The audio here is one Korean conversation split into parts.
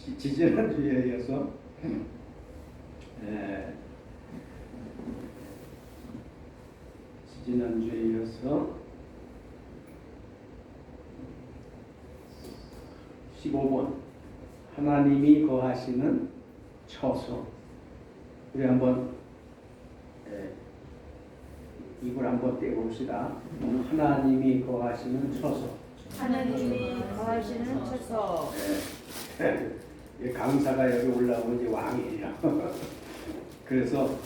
지지난주에 이어서 지지난주에 이어서 15번 하나님이 거하시는 처소. 우리 한번 이걸 한번 떼봅시다. 하나님이 거하시는 처소. 하나님이 거하시는 처소. 강사가 여기 올라오면 이제 왕이에요. 그래서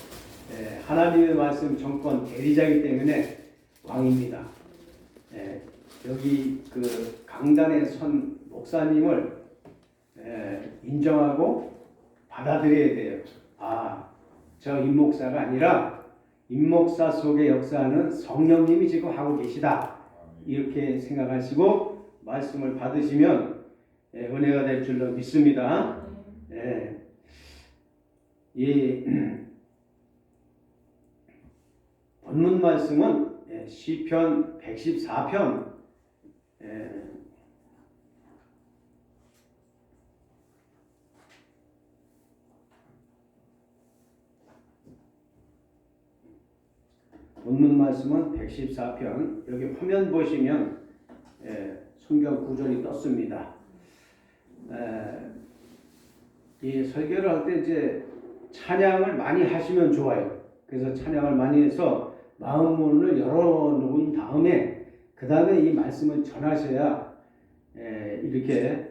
하나님의 말씀 정권 대리자이기 때문에 왕입니다. 여기 그 강단에 선 목사님을 인정하고 받아들여야 돼요. 저 임목사가 아니라 임목사 속에 역사하는 성령님이 지금 하고 계시다. 이렇게 생각하시고 말씀을 받으시면 은혜가 될 줄로 믿습니다. 이 본문 말씀은 시편 114편 본문 말씀은 114편. 여기 화면 보시면 성경 구절이 떴습니다. 이 설교를 할 때 이제 찬양을 많이 하시면 좋아요. 그래서 찬양을 많이 해서 마음 문을 열어놓은 다음에 그 다음에 이 말씀을 전하셔야 이렇게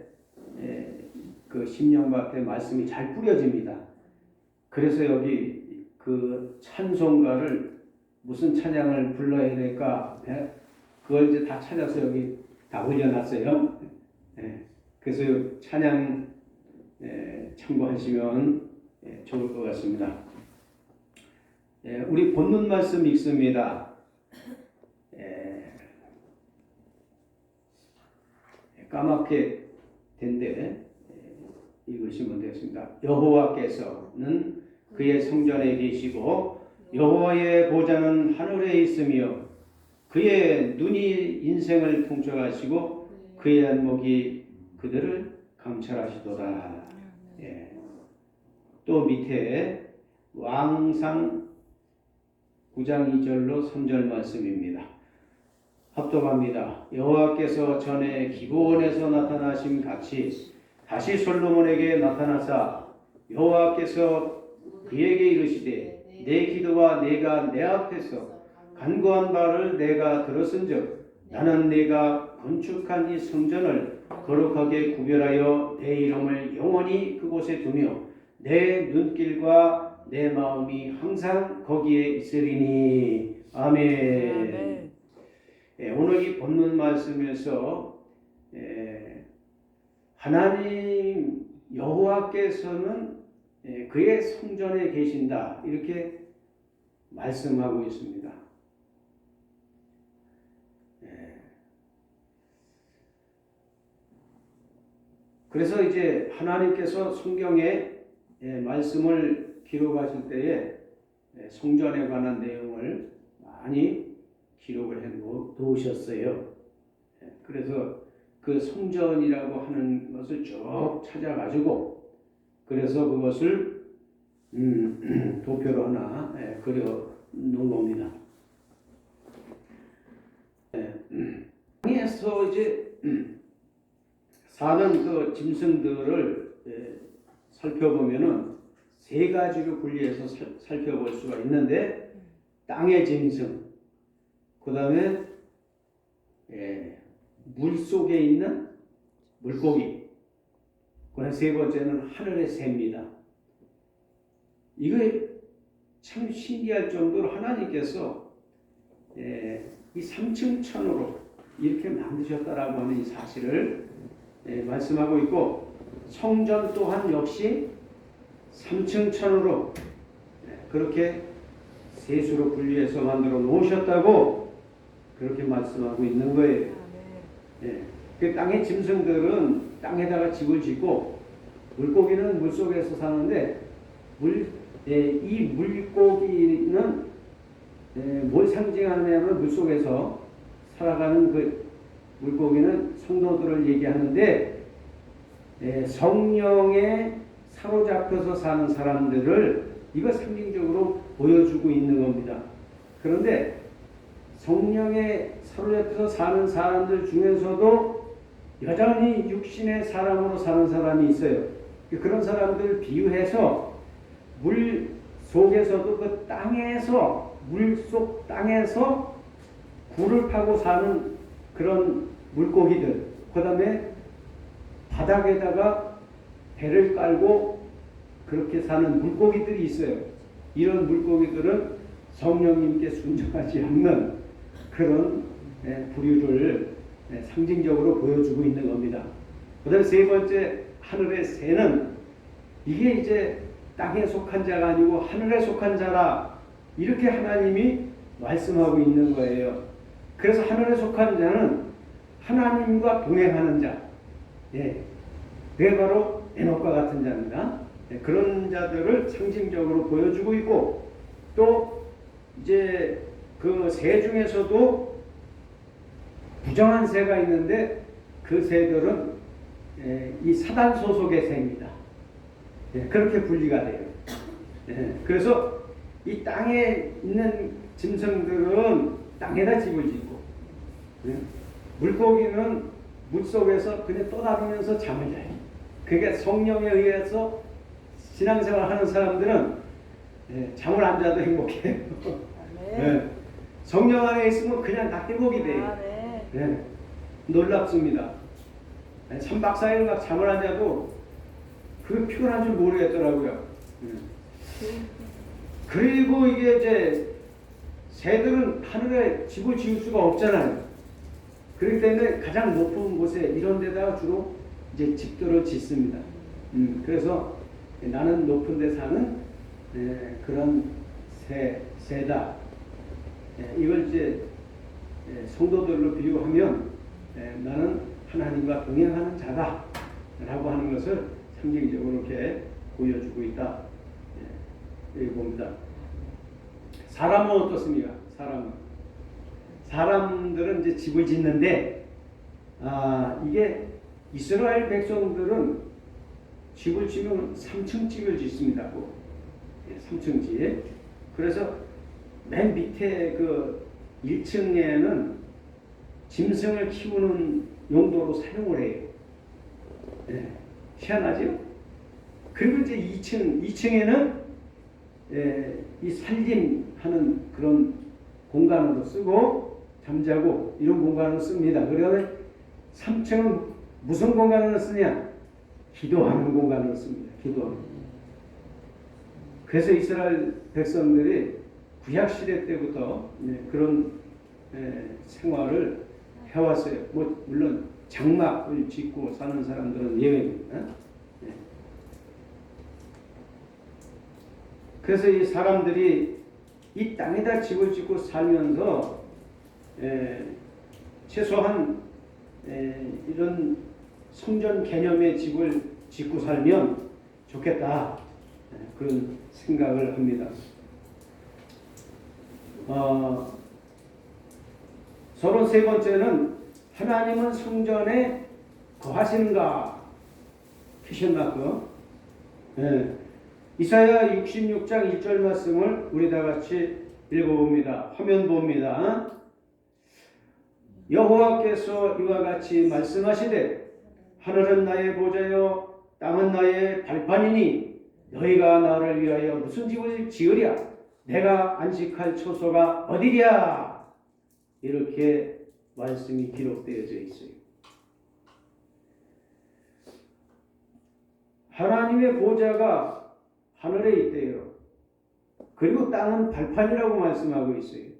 그 심령밖에 말씀이 잘 뿌려집니다. 그래서 여기 그 찬송가를 무슨 찬양을 불러야 될까? 그걸 이제 다 찾아서 여기 다 올려놨어요. 그래서 찬양 참고하시면 좋을 것 같습니다. 우리 본문 말씀 읽습니다. 까맣게 된데 읽으시면 되겠습니다. 여호와께서는 그의 성전에 계시고 여호와의 보좌는 하늘에 있으며 그의 눈이 인생을 통촉하시고 그의 안목이 그들을 감찰하시도다. 또 밑에 왕상 9장 2절로 3절 말씀입니다. 합독합니다. 여호와께서 전에 기브온에서 나타나신 같이 다시 솔로몬에게 나타나사 여호와께서 그에게 이르시되 내 기도와 내가 내 앞에서 간구한 바를 내가 들었은즉 나는 내가 건축한 이 성전을 거룩하게 구별하여 내 이름을 영원히 그곳에 두며 내 눈길과 내 마음이 항상 거기에 있으리니. 아멘. 오늘 이 본문 말씀에서 하나님 여호와께서는 그의 성전에 계신다 이렇게 말씀하고 있습니다. 그래서 이제 하나님께서 성경에 말씀을 기록하실 때에 성전에 관한 내용을 많이 기록을 해 놓으셨어요. 그래서 그 성전이라고 하는 것을 쭉 찾아가지고 그래서 그것을 도표로 하나 그려 놓은 겁니다. 땅에서 이제 사는 그 짐승들을 살펴보면은 세 가지로 분리해서 살펴볼 수가 있는데 땅의 짐승, 그 다음에 물 속에 있는 물고기, 그 세 번째는 하늘의 새입니다. 이거 참 신기할 정도로 하나님께서 이 3층 천으로 이렇게 만드셨다라고 하는 이 사실을 말씀하고 있고 성전 또한 역시 3층 천으로 그렇게 세수로 분리해서 만들어 놓으셨다고 그렇게 말씀하고 있는 거예요. 그 땅의 짐승들은 땅에다가 집을 짓고 물고기는 물속에서 사는데 이 물고기는 뭘 상징하냐면 물속에서 살아가는 그 물고기는 성도들을 얘기하는데 성령에 사로잡혀서 사는 사람들을 이거 상징적으로 보여주고 있는 겁니다. 그런데 성령에 사로잡혀서 사는 사람들 중에서도 여전히 육신의 사람으로 사는 사람이 있어요. 그런 사람들을 비유해서 물 속에서도 그 땅에서 물속 땅에서 굴을 파고 사는 그런 물고기들, 그 다음에 바닥에다가 배를 깔고 그렇게 사는 물고기들이 있어요. 이런 물고기들은 성령님께 순종하지 않는 그런 부류를 상징적으로 보여주고 있는 겁니다. 그 다음에 세 번째, 하늘의 새는 이게 이제 땅에 속한 자가 아니고 하늘에 속한 자라, 이렇게 하나님이 말씀하고 있는 거예요. 그래서 하늘에 속한 자는 하나님과 동행하는 자, 그게 바로 에녹과 같은 자입니다. 그런 자들을 상징적으로 보여주고 있고, 또 이제 그 새 중에서도 부정한 새가 있는데 그 새들은 이 사단 소속의 새입니다. 그렇게 분리가 돼요. 그래서 이 땅에 있는 짐승들은 땅에다 집을 짓고, 물고기는 물속에서 그냥 떠다니면서 잠을 자요. 그게 성령에 의해서 신앙생활 하는 사람들은 잠을 안 자도 행복해요. 성령 안에 있으면 그냥 다 회복이 돼요. 놀랍습니다. 3박 4일 막 잠을 안 자도 그게 피곤한 줄 모르겠더라고요. 그리고 이게 이제 새들은 하늘에 집을 지을 수가 없잖아요. 그렇기 때문에 가장 높은 곳에 이런 데다가 주로 이제 집들을 짓습니다. 그래서 나는 높은 데 사는 그런 새다. 이걸 이제 성도들로 비유하면 나는 하나님과 동행하는 자다 라고 하는 것을 상징적으로 이렇게 보여주고 있다. 여기 봅니다. 사람은 어떻습니까? 사람들은 이제 집을 짓는데, 이게 이스라엘 백성들은 집을 지면 3층 집을 짓습니다. 3층 집. 그래서 맨 밑에 그 1층에는 짐승을 키우는 용도로 사용을 해요. 희한하죠? 그리고 이제 2층에는 이 살림하는 그런 공간으로 쓰고 잠자고 이런 공간으로 씁니다. 그러면 3층은 무슨 공간으로 쓰냐? 기도하는 공간으로 씁니다. 기도하는. 그래서 이스라엘 백성들이 구약시대 때부터 그런 생활을 해왔어요. 물론 장막을 짓고 사는 사람들은 예외입니다. 그래서 이 사람들이 이 땅에다 집을 짓고 살면서 최소한 이런 성전 개념의 집을 짓고 살면 좋겠다, 그런 생각을 합니다. 서른 세 번째는 하나님은 성전에 거하시는가? 퀴션마크. 이사야 66장 1절 말씀을 우리 다 같이 읽어봅니다. 화면 봅니다. 여호와께서 이와 같이 말씀하시되 하늘은 나의 보좌요 땅은 나의 발판이니 너희가 나를 위하여 무슨 집을 지으랴? 내가 안식할 처소가 어디랴? 이렇게 말씀이 기록되어져 있어요. 하나님의 보좌가 하늘에 있대요. 그리고 땅은 발판이라고 말씀하고 있어요.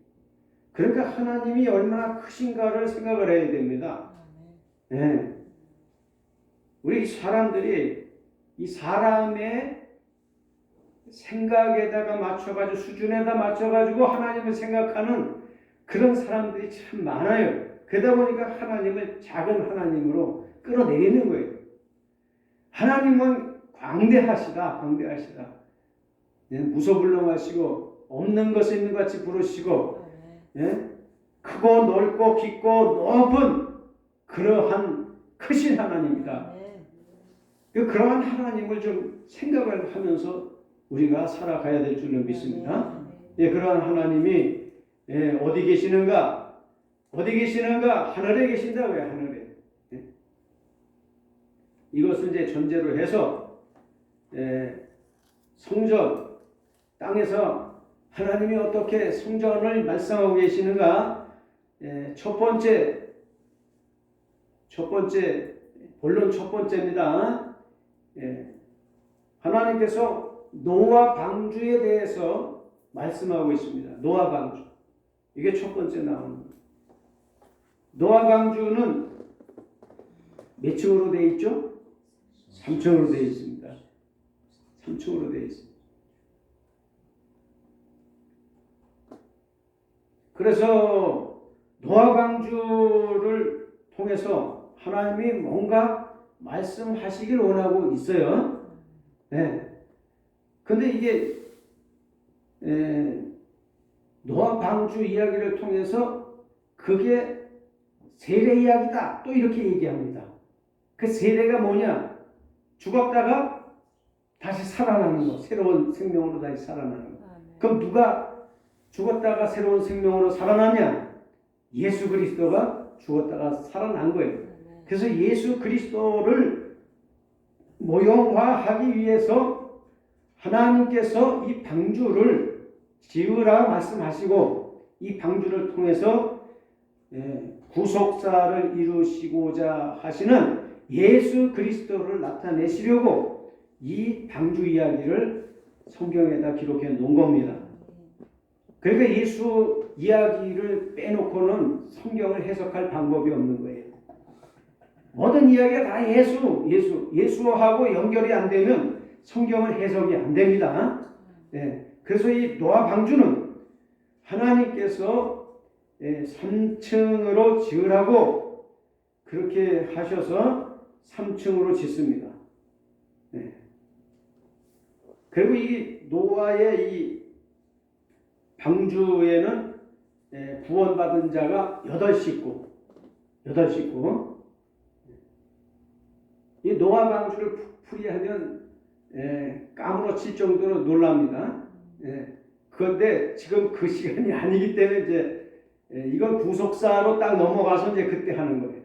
그러니까 하나님이 얼마나 크신가를 생각을 해야 됩니다. 우리 사람들이 이 사람의 생각에다가 맞춰가지고 수준에다 맞춰가지고 하나님을 생각하는 그런 사람들이 참 많아요. 그러다 보니까 하나님을 작은 하나님으로 끌어내리는 거예요. 하나님은 광대하시다. 무소불능하시고 없는 것을 있는 것 같이 부르시고, 크고 넓고 깊고 높은 그러한 크신 하나님이다. 그러한 하나님을 좀 생각을 하면서 우리가 살아가야 될 줄로 믿습니다. 예, 그러한 하나님이 어디 계시는가? 어디 계시는가? 하늘에 계신다고요. 하늘에. 예. 이것을 이제 전제로 해서 성전 땅에서 하나님이 어떻게 성전을 말씀하고 계시는가? 첫 번째 본론 첫 번째입니다. 하나님께서 노아 방주에 대해서 말씀하고 있습니다. 노아 방주. 이게 첫 번째 나오는 거예요. 노아 방주는 몇 층으로 되어 있죠? 3층으로 되어 있습니다. 3층으로 되어 있습니다. 그래서 노아 방주를 통해서 하나님이 뭔가 말씀하시길 원하고 있어요. 근데 이게 노아 방주 이야기를 통해서 그게 세례 이야기다. 또 이렇게 얘기합니다. 그 세례가 뭐냐? 죽었다가 다시 살아나는 거. 새로운 생명으로 다시 살아나는 거. 그럼 누가 죽었다가 새로운 생명으로 살아나냐? 예수 그리스도가 죽었다가 살아난 거예요. 그래서 예수 그리스도를 모형화하기 위해서 하나님께서 이 방주를 지으라 말씀하시고 이 방주를 통해서 구속사를 이루시고자 하시는 예수 그리스도를 나타내시려고 이 방주 이야기를 성경에다 기록해 놓은 겁니다. 그러니까 예수 이야기를 빼놓고는 성경을 해석할 방법이 없는 거예요. 모든 이야기가 다 예수하고 연결이 안 되면 성경을 해석이 안 됩니다. 그래서 이 노아 방주는 하나님께서 3층으로 지으라고 그렇게 하셔서 3층으로 짓습니다. 그리고 이 노아의 이 방주에는 구원받은 자가 8식구. 이 노아 방주를 풀이하면 까무러칠 정도로 놀랍니다. 그런데 지금 그 시간이 아니기 때문에 이제 이건 구속사로 딱 넘어가서 이제 그때 하는 거예요.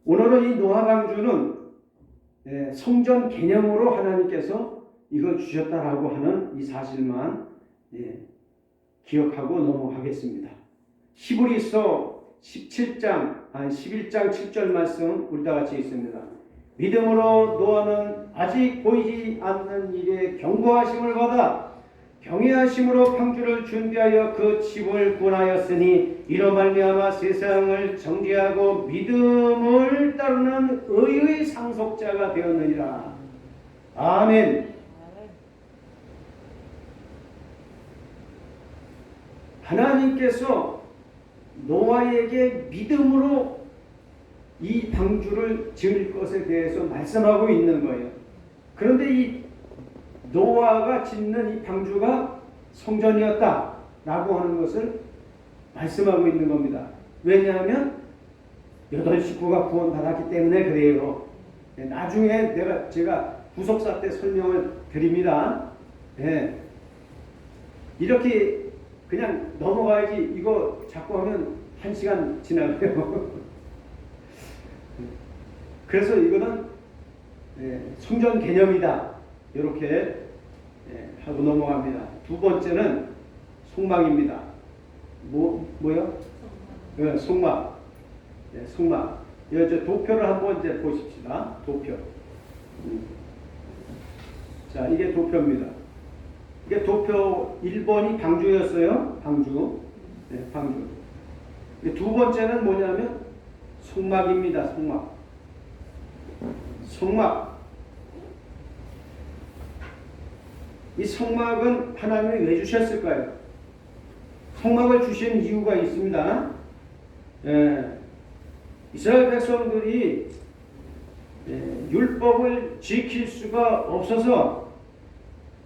오늘은 이 노아 방주는 성전 개념으로 하나님께서 이걸 주셨다라고 하는 이 사실만 기억하고 넘어가겠습니다. 히브리서 11장 7절 말씀 우리 다 같이 있습니다. 믿음으로 노아는 아직 보이지 않는 일에 경고하심을 받아 경외하심으로 방주를 준비하여 그 집을 구원하였으니 이로 말미암아 세상을 정죄하고 믿음을 따르는 의의 상속자가 되었느니라. 아멘. 하나님께서 노아에게 믿음으로 이 방주를 지을 것에 대해서 말씀하고 있는 거예요. 그런데 이 노아가 짓는 이 방주가 성전이었다라고 하는 것을 말씀하고 있는 겁니다. 왜냐하면 8식구가 구원받았기 때문에 그래요. 나중에 제가 구속사 때 설명을 드립니다. 이렇게 그냥 넘어가야지 이거 자꾸 하면 1시간 지나가요. 그래서 이거는 성전 개념이다. 이렇게 하고 넘어갑니다. 두 번째는 속막입니다. 뭐요? 속막. 속막. 저 도표를 한번 이제 보십시다. 도표. 자, 이게 도표입니다. 이게 도표 1번이 방주였어요. 방주. 방주. 두 번째는 뭐냐면 속막입니다. 속막. 속막. 이 속막은 하나님이 왜 주셨을까요? 속막을 주신 이유가 있습니다. 이스라엘 백성들이 율법을 지킬 수가 없어서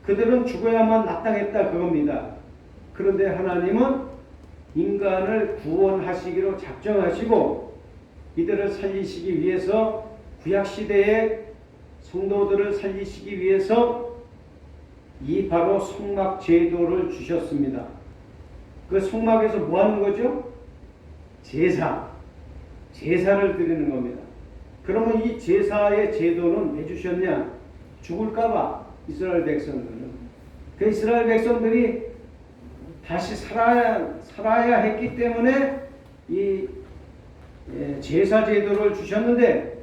그들은 죽어야만 마땅했다 그겁니다. 그런데 하나님은 인간을 구원하시기로 작정하시고 이들을 살리시기 위해서 구약 시대의 성도들을 살리시기 위해서 이 바로 성막 제도를 주셨습니다. 그 성막에서 뭐 하는 거죠? 제사를 드리는 겁니다. 그러면 이 제사의 제도는 왜 주셨냐? 죽을까봐 이스라엘 백성들은. 그 이스라엘 백성들이 다시 살아야 했기 때문에 이 제사 제도를 주셨는데,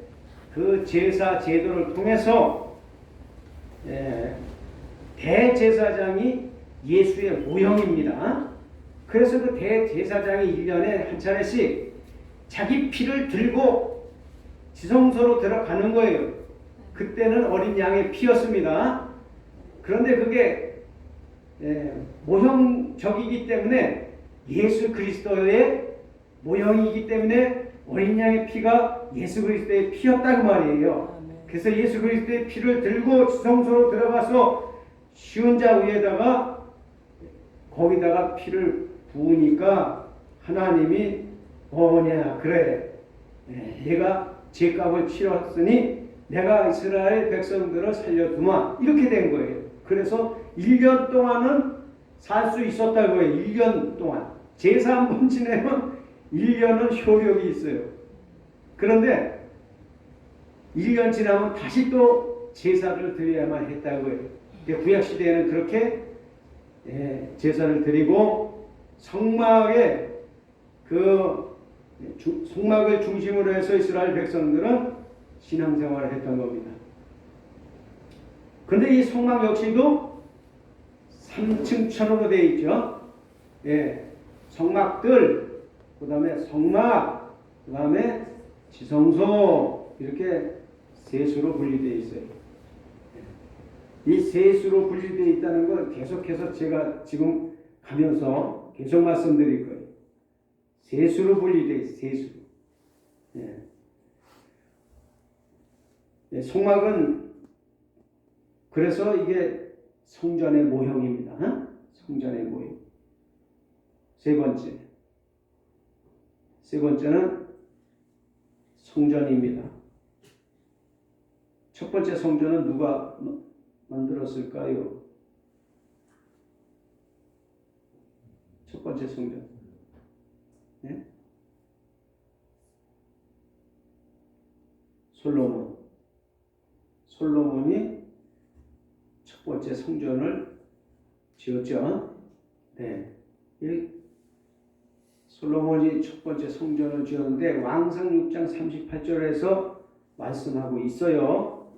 그 제사 제도를 통해서 대제사장이 예수의 모형입니다. 그래서 그 대제사장이 1년에 한 차례씩 자기 피를 들고 지성소로 들어가는 거예요. 그때는 어린 양의 피였습니다. 그런데 그게 모형적이기 때문에, 예수 그리스도의 모형이기 때문에 어린 양의 피가 예수 그리스도의 피였다고 말이에요. 그래서 예수 그리스도의 피를 들고 지성소로 들어가서 시은자 위에다가 거기다가 피를 부으니까 하나님이 뭐냐, 그래, 얘가 죄값을 치렀으니 내가 이스라엘 백성들을 살려두마, 이렇게 된 거예요. 그래서 1년 동안은 살 수 있었다고 해요. 1년 동안. 제사 한 번 지내면 1년은 효력이 있어요. 그런데 1년 지나면 다시 또 제사를 드려야만 했다고 해요. 구약시대에는 그렇게 제사를 드리고 성막을 중심으로 해서 이스라엘 백성들은 신앙생활을 했던 겁니다. 그런데 이 성막 역시도 3층 천으로 되어 있죠. 성막들, 그 다음에 성막, 그 다음에 지성소, 이렇게 셋으로 분리되어 있어요. 이 셋으로 분리되어 있다는 걸 계속해서 제가 지금 가면서 계속 말씀드릴 거예요. 셋으로 분리되어 있어요. 셋으로. 성막은 그래서 이게 성전의 모형입니다. 성전의 모형. 세 번째는 성전입니다. 첫 번째 성전은 누가 만들었을까요? 첫 번째 성전. 솔로몬이 첫 번째 성전을 지었죠. 솔로몬이 첫 번째 성전을 지었는데 왕상 6장 38절에서 말씀하고 있어요.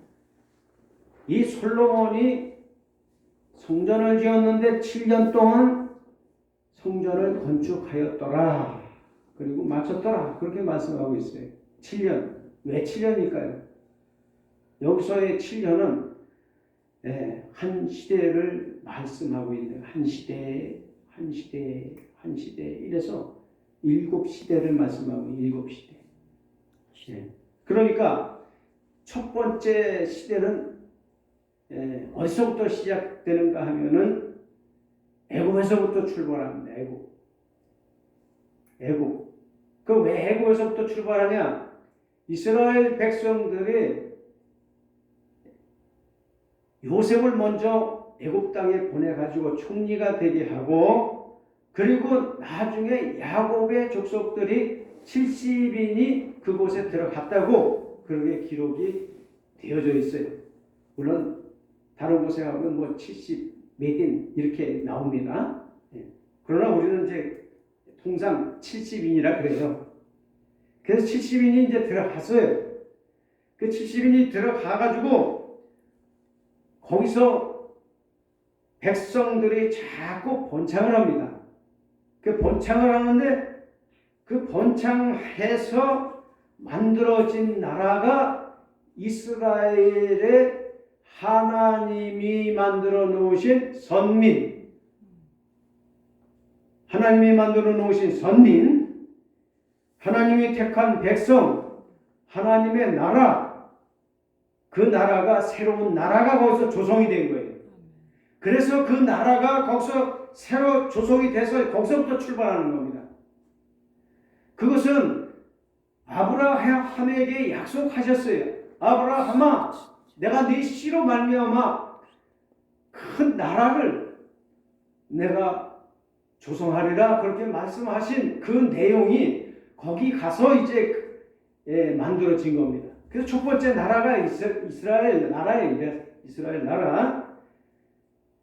이 솔로몬이 성전을 지었는데 7년 동안 성전을 건축하였더라. 그리고 마쳤더라. 그렇게 말씀하고 있어요. 7년. 왜 7년일까요? 여기서의 7년은 한 시대를 말씀하고 있는, 한 시대 이래서 7시대를 말씀하고 7시대. 그러니까 첫 번째 시대는 어디서부터 시작되는가 하면은 애굽에서부터 출발합니다. 애굽. 그 왜 애굽에서부터 출발하냐? 이스라엘 백성들이 요셉을 먼저 애굽 땅에 보내가지고 총리가 되게 하고, 그리고 나중에 야곱의 족속들이 70인이 그곳에 들어갔다고 그렇게 기록이 되어져 있어요. 물론 다른 곳에 가면 뭐 70인 이렇게 나옵니다. 그러나 우리는 이제 통상 70인이라 그래요. 그래서 70인이 이제 들어갔어요. 그 70인이 들어가가지고 거기서 백성들이 자꾸 번창을 합니다. 그 번창을 하는데, 그 번창해서 만들어진 나라가 이스라엘의 하나님이 만들어 놓으신 선민, 하나님이 택한 백성, 하나님의 나라, 그 나라가, 새로운 나라가 거기서 조성이 된 거예요. 그래서 그 나라가 거기서 새로 조성이 돼서 거기서부터 출발하는 겁니다. 그것은 아브라함에게 약속하셨어요. 아브라함아, 내가 네 씨로 말미암아 큰 나라를 내가 조성하리라 그렇게 말씀하신 그 내용이 거기 가서 이제 만들어진 겁니다. 그래서 첫 번째 나라가 이스라엘 나라예요. 이스라엘 나라.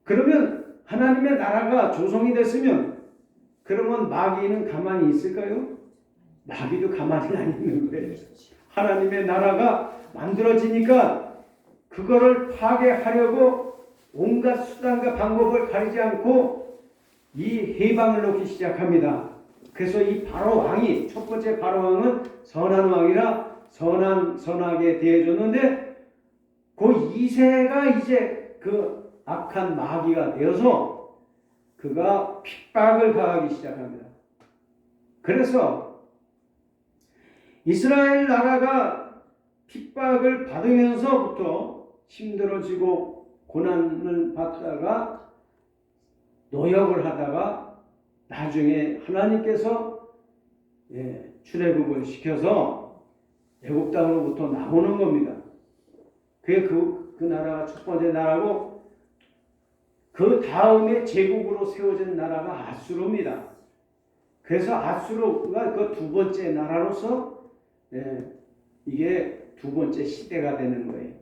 그러면 하나님의 나라가 조성이 됐으면 그러면 마귀는 가만히 있을까요? 마귀도 가만히 안 있는 거예요. 하나님의 나라가 만들어지니까 그거를 파괴하려고 온갖 수단과 방법을 가리지 않고 이 해방을 놓기 시작합니다. 그래서 이 바로 왕이 첫 번째 바로 왕은 선한 왕이라 선하게 대해줬는데 그 2세가 이제 그 악한 마귀가 되어서 그가 핍박을 가하기 시작합니다. 그래서 이스라엘 나라가 핍박을 받으면서부터 힘들어지고 고난을 받다가 노역을 하다가 나중에 하나님께서 출애굽을 시켜서 애굽 땅으로부터 나오는 겁니다. 그게 그 나라가 첫 번째 나라고 그 다음에 제국으로 세워진 나라가 아수르입니다. 그래서 아수르가 그 두 번째 나라로서 이게 두 번째 시대가 되는 거예요.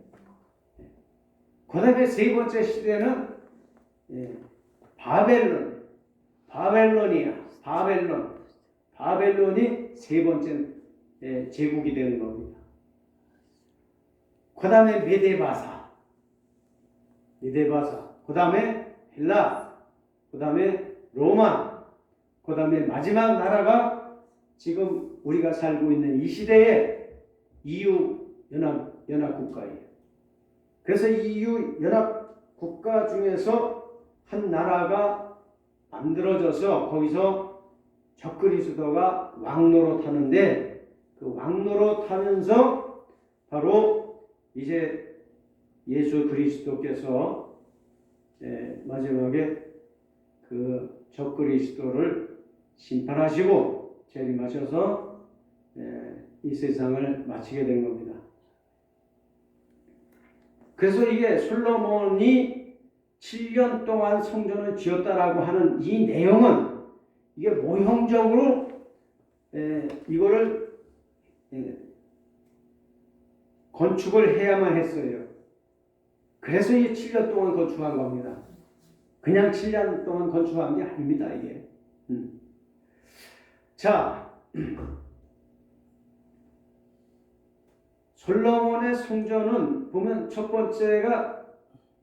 그 다음에 세 번째 시대는 바벨론이 세 번째 제국이 되는 겁니다. 그 다음에 메데바사, 그 다음에 헬라, 그 다음에 로마, 그 다음에 마지막 나라가 지금 우리가 살고 있는 이 시대의 EU 연합국가예요. 그래서 EU 연합국가 중에서 한 나라가 만들어져서 거기서 적그리스도가 왕노릇 하는데 그 왕노릇 하면서 바로 이제 예수 그리스도께서 마지막에 그 적그리스도를 심판하시고 재림하셔서 이 세상을 마치게 된 겁니다. 그래서 이게 솔로몬이 7년 동안 성전을 지었다라고 하는 이 내용은 이게 모형적으로 이거를 건축을 해야만 했어요. 그래서 이 7년 동안 건축한 겁니다. 그냥 7년 동안 건축한 게 아닙니다, 이게. 자, 솔로몬의 성전은 보면 첫 번째가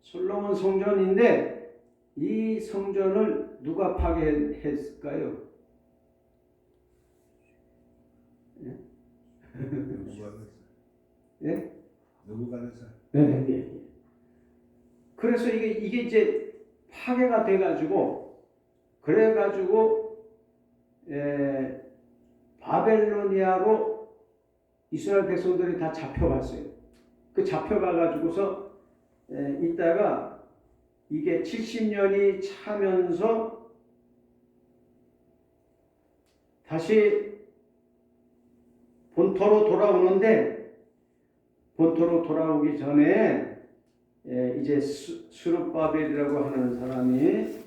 솔로몬 성전인데 이 성전을 누가 파괴했을까요? 예? 느부갓네살. 네. 그래서 이게 이제 파괴가 돼가지고 그래가지고 바벨로니아로 이스라엘 백성들이 다 잡혀갔어요. 그 잡혀가가지고서 있다가 이게 70년이 차면서 다시 본토로 돌아오는데 본토로 돌아오기 전에 이제 스룹바벨이라고 하는 사람이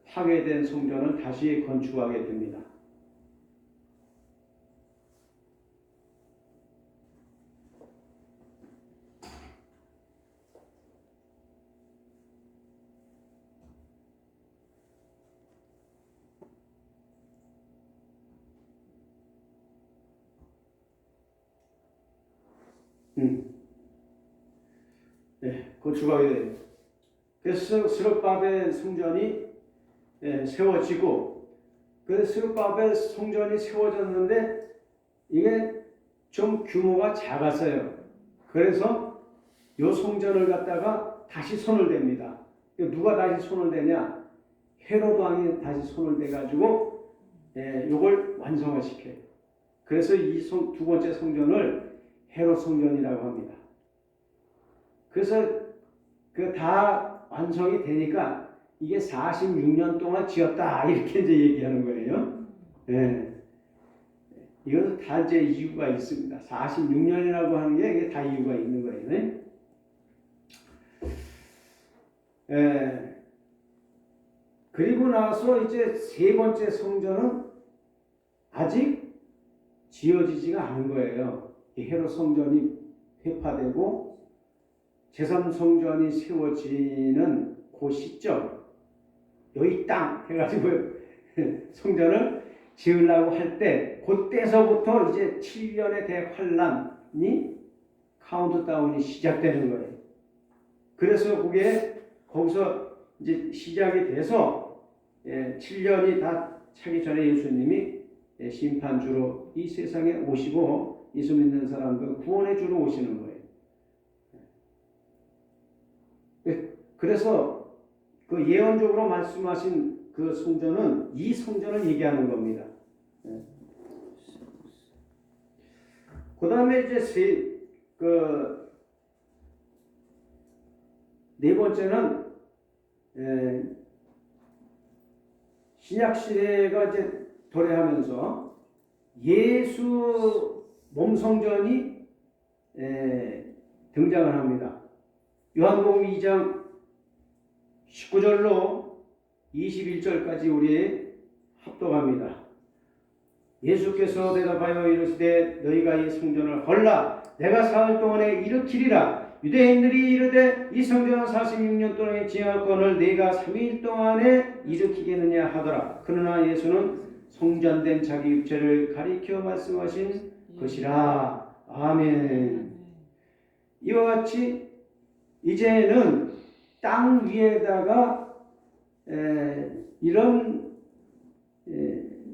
파괴된 성전을 다시 건축하게 됩니다. 건축하게 돼요. 그래서 스룹바벨 성전이 세워지고, 그래서 스룹바벨 성전이 세워졌는데 이게 좀 규모가 작았어요. 그래서 이 성전을 갖다가 다시 손을 댑니다. 누가 다시 손을 대냐? 헤로드 왕이 다시 손을 대가지고 이걸 완성을 시켜요. 그래서 이 두 번째 성전을 헤롯 성전이라고 합니다. 그래서 그 다 완성이 되니까 이게 46년 동안 지었다 이렇게 이제 얘기하는 거예요. 이것은 다 이제 이유가 있습니다. 46년이라고 하는 게 이게 다 이유가 있는 거예요. 그리고 나서 이제 세 번째 성전은 아직 지어지지가 않은 거예요. 헤롯 성전이 회파되고 제3성전이 세워지는 그 시점, 여기 땅 해가지고 성전을 지으려고 할 때, 그때서부터 이제 7년의 대환란이 카운트다운이 시작되는 거예요. 그래서 그게 거기서 이제 시작이 돼서 7년이 다 차기 전에 예수님이 심판주로 이 세상에 오시고 예수 믿는 사람들 구원의 주로 오시는 거예요. 그래서 그 예언적으로 말씀하신 그 성전은 이 성전을 얘기하는 겁니다. 그 다음에 이제 네 번째는 신약 시대가 이제 도래하면서 예수 몸성전이 등장을 합니다. 요한복음 2장 19절로 21절까지 우리 합독합니다. 예수께서 대답하여 이르시되 너희가 이 성전을 헐라 내가 사흘 동안에 일으키리라. 유대인들이 이르되 이 성전은 46년 동안에 지어건을 네가 3일 동안에 일으키겠느냐 하더라. 그러나 예수는 성전된 자기 육체를 가리켜 말씀하신 것이라. 아멘. 이와 같이 이제는 땅 위에다가 이런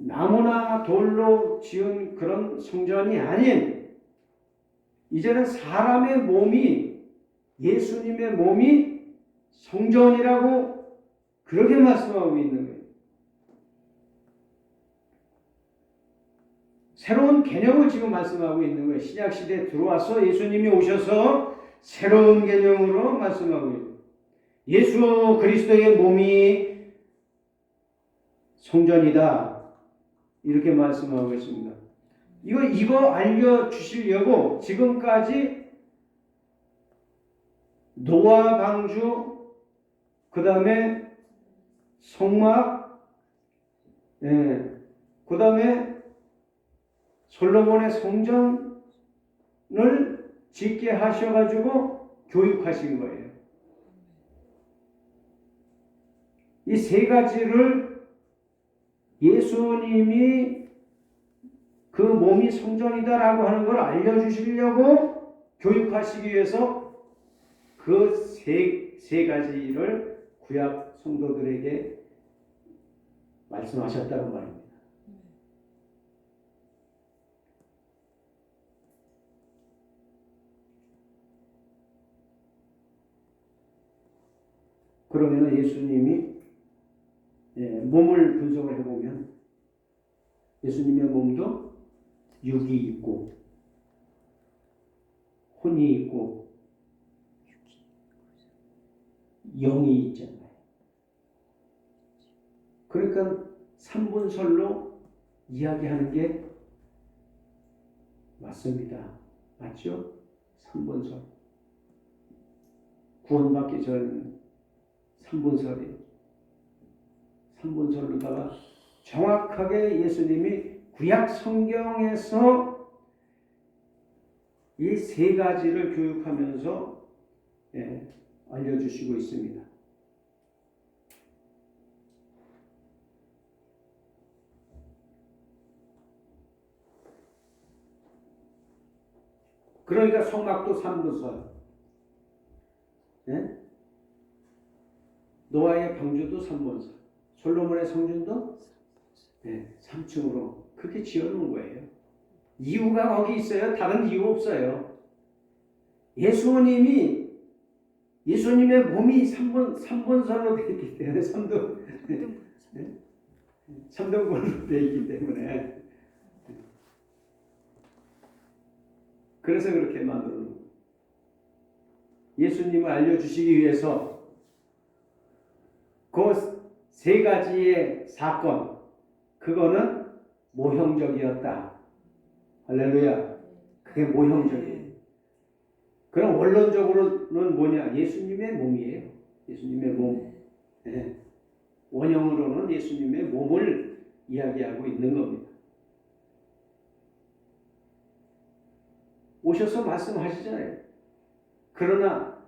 나무나 돌로 지은 그런 성전이 아닌, 이제는 사람의 몸이, 예수님의 몸이 성전이라고 그렇게 말씀하고 있는 거예요. 새로운 개념을 지금 말씀하고 있는 거예요. 신약 시대에 들어와서 예수님이 오셔서 새로운 개념으로 말씀하고 있는 거예요. 예수 그리스도의 몸이 성전이다. 이렇게 말씀하고 있습니다. 이거 알려주시려고 지금까지 노아 방주, 그 다음에 성막, 그 다음에 솔로몬의 성전을 짓게 하셔가지고 교육하신 거예요. 이 세 가지를 예수님이 그 몸이 성전이다라고 하는 걸 알려주시려고 교육하시기 위해서 그 세 가지를 구약 성도들에게 말씀하셨다고 말입니다. 그러면 예수님이 몸을 분석을 해보면 예수님의 몸도 육이 있고 혼이 있고 영이 있잖아요. 그러니까 3분설로 이야기하는 게 맞습니다. 맞죠? 3분설. 구원받기 전 3분설이에요. 3분설로다가 정확하게 예수님이 구약 성경에서 이 세 가지를 교육하면서 알려주시고 있습니다. 그러니까 성막도 3분설, 노아의 방주도 3분설, 솔로몬의 성전도 3층으로 그렇게 지어놓은 거예요. 이유가 거기 있어요. 다른 이유 없어요. 예수님의 몸이 3분설로 되어 있기 때문에 3등분으로 되어 있기 때문에 그래서 그렇게 만들어 놓은 거예요. 예수님을 알려주시기 위해서 그 세 가지의 사건, 그거는 모형적이었다. 할렐루야. 그게 모형적이에요. 그럼 원론적으로는 뭐냐? 예수님의 몸이에요. 예수님의 몸. 네. 원형으로는 예수님의 몸을 이야기하고 있는 겁니다. 오셔서 말씀하시잖아요. 그러나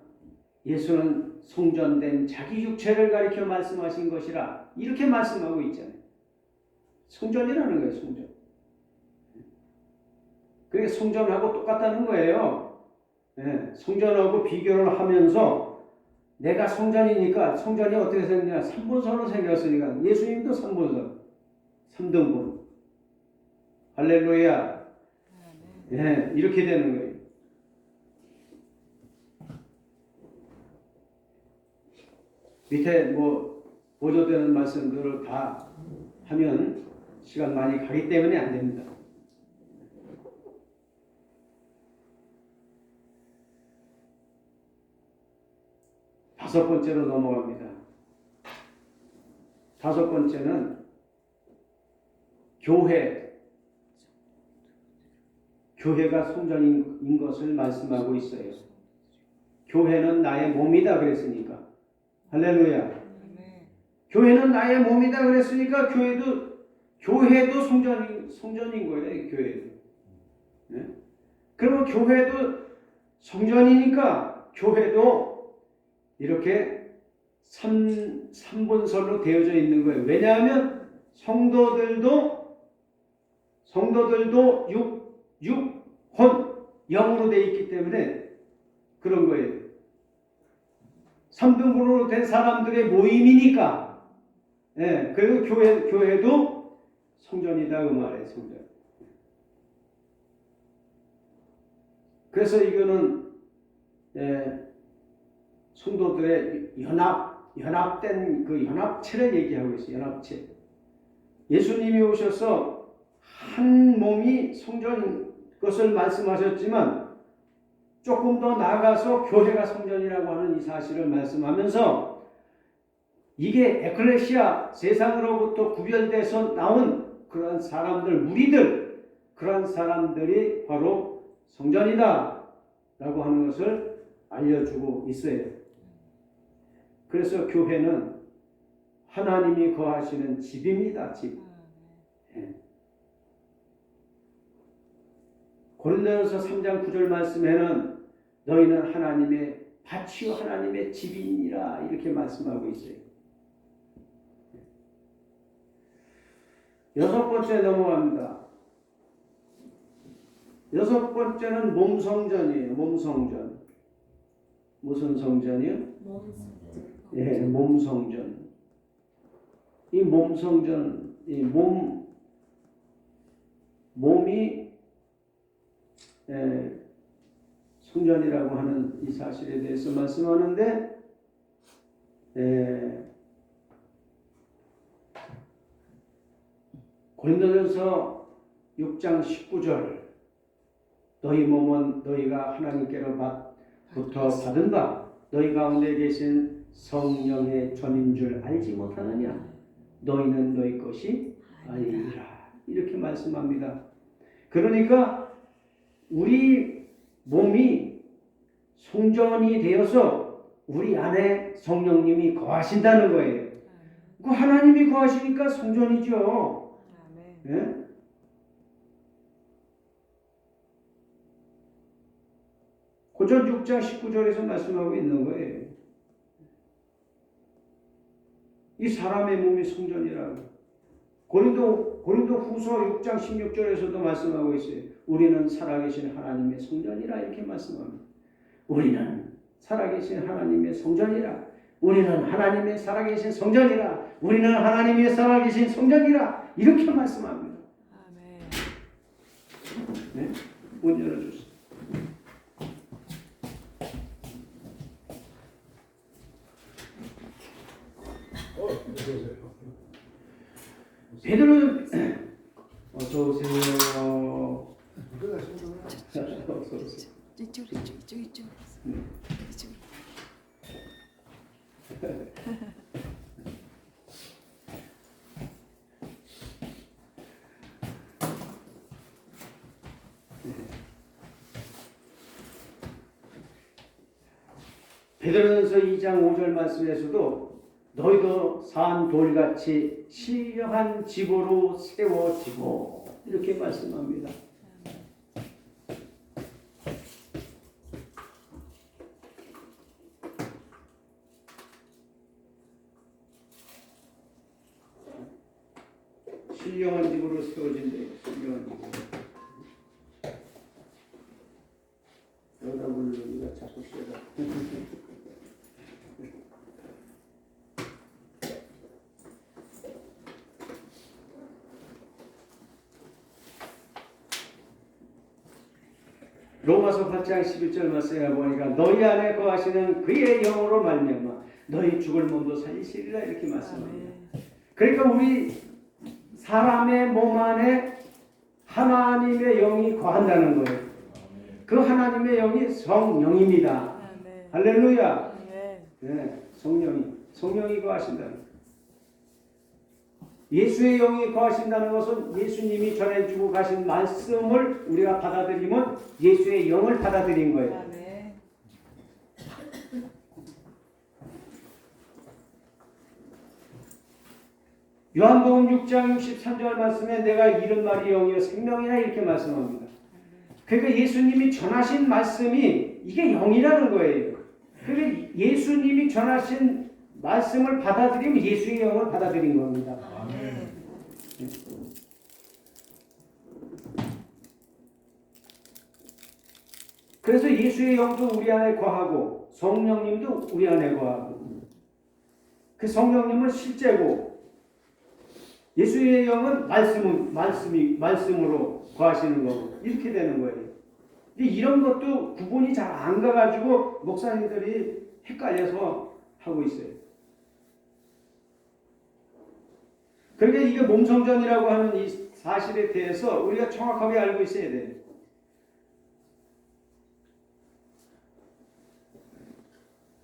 예수는 성전된 자기 육체를 가리켜 말씀하신 것이라 이렇게 말씀하고 있잖아요. 성전이라는 거예요. 성전. 그게 성전하고 똑같다는 거예요. 네, 성전하고 비교를 하면서 내가 성전이니까 성전이 어떻게 생겼냐? 3본선으로 생겼으니까 예수님도 3본선, 3등분. 할렐루야. 네, 이렇게 되는 거예요. 밑에 보조되는 말씀들을 다 하면 시간 많이 가기 때문에 안 됩니다. 다섯 번째로 넘어갑니다. 다섯 번째는 교회가 성전인 것을 말씀하고 있어요. 교회는 나의 몸이다 그랬으니까. 할렐루야. 교회는 나의 몸이다 그랬으니까 교회도 성전인 거예요. 교회도. 네? 그러면 교회도 성전이니까 교회도 이렇게 3본설로 되어져 있는 거예요. 왜냐하면 성도들도 육혼 영으로 되어 있기 때문에 그런 거예요. 3등분으로 된 사람들의 모임이니까. 예, 그리고 교회도 성전이다 그 말이에요. 성전. 그래서 이거는 성도들의 연합된 그 연합체를 얘기하고 있어요. 연합체. 예수님이 오셔서 한 몸이 성전인 것을 말씀하셨지만 조금 더 나아가서 교회가 성전이라고 하는 이 사실을 말씀하면서 이게 에클레시아 세상으로부터 구별돼서 나온 그러한 사람들, 무리들, 그러한 사람들이 바로 성전이다 라고 하는 것을 알려주고 있어요. 그래서 교회는 하나님이 거하시는 집입니다. 집. 예. 고린도전서 3장 9절 말씀에는 너희는 하나님의 밭이요 하나님의 집이니라 이렇게 말씀하고 있어요. 여섯 번째 넘어갑니다. 여섯 번째는 몸성전이에요. 몸성전. 무슨 성전이요? 예, 몸성전. 이 몸성전, 이 몸이 성전이라고 하는 이 사실에 대해서 말씀하는데, 고린도전서 6장 19절 너희 몸은 너희가 하나님께로부터 받은 바 너희 가운데 계신 성령의 전인 줄 알지 못하느냐? 너희는 너희 것이 아니라 이렇게 말씀합니다. 그러니까 우리 몸이 성전이 되어서 우리 안에 성령님이 거하신다는 거예요. 그 하나님이 거하시니까 성전이죠. 예? 고전 6장 19절에서 말씀하고 있는 거예요. 이 사람의 몸이 성전이라고. 고린도 후서 6장 16절에서도 말씀하고 있어요. 우리는 살아계신 하나님의 성전이라 이렇게 말씀합니다. 우리는 살아계신 하나님의 성전이라. 우리는 하나님의 살아계신 성전이라. 우리는 하나님의 살아계신 성전이라 이렇게 말씀합니다. 아멘. 네? 문 열어주세요. 베드로 어서 오세요. 이쪽. 베드로전서 2장 5절 말씀에서도 너희도 산 돌같이 신령한 집으로 세워지고 이렇게 말씀합니다. 신령한 집으로 세워진대요. 신령한 집으로. 여기다 물르기가 자꾸 세다. 로마서 8장 11절 말씀에 보니까 너희 안에 거하시는 그의 영으로 말미암아 너희 죽을 몸도 살리시리라 이렇게 말씀합니다. 그러니까 우리 사람의 몸 안에 하나님의 영이 거한다는 거예요. 그 하나님의 영이 성령입니다. 할렐루야. 네, 성령이 거하신다는 거예요. 예수의 영이 거하신다는 것은 예수님이 전해주고 가신 말씀을 우리가 받아들이면 예수의 영을 받아들인 거예요. 요한복음 6장 63절 말씀에 내가 이른 말이 영이요 생명이라 이렇게 말씀합니다. 그러니까 예수님이 전하신 말씀이 이게 영이라는 거예요. 그러니까 예수님이 전하신 말씀을 받아들이면 예수의 영을 받아들인 겁니다. 그래서 예수의 영도 우리 안에 거하고 성령님도 우리 안에 거하고 그 성령님은 실제고 예수의 영은 말씀으로 거하시는 거고 이렇게 되는 거예요. 근데 이런 것도 구분이 잘 안 가가지고 목사님들이 헷갈려서 하고 있어요. 그러니까 이게 몸성전이라고 하는 이 사실에 대해서 우리가 정확하게 알고 있어야 돼요.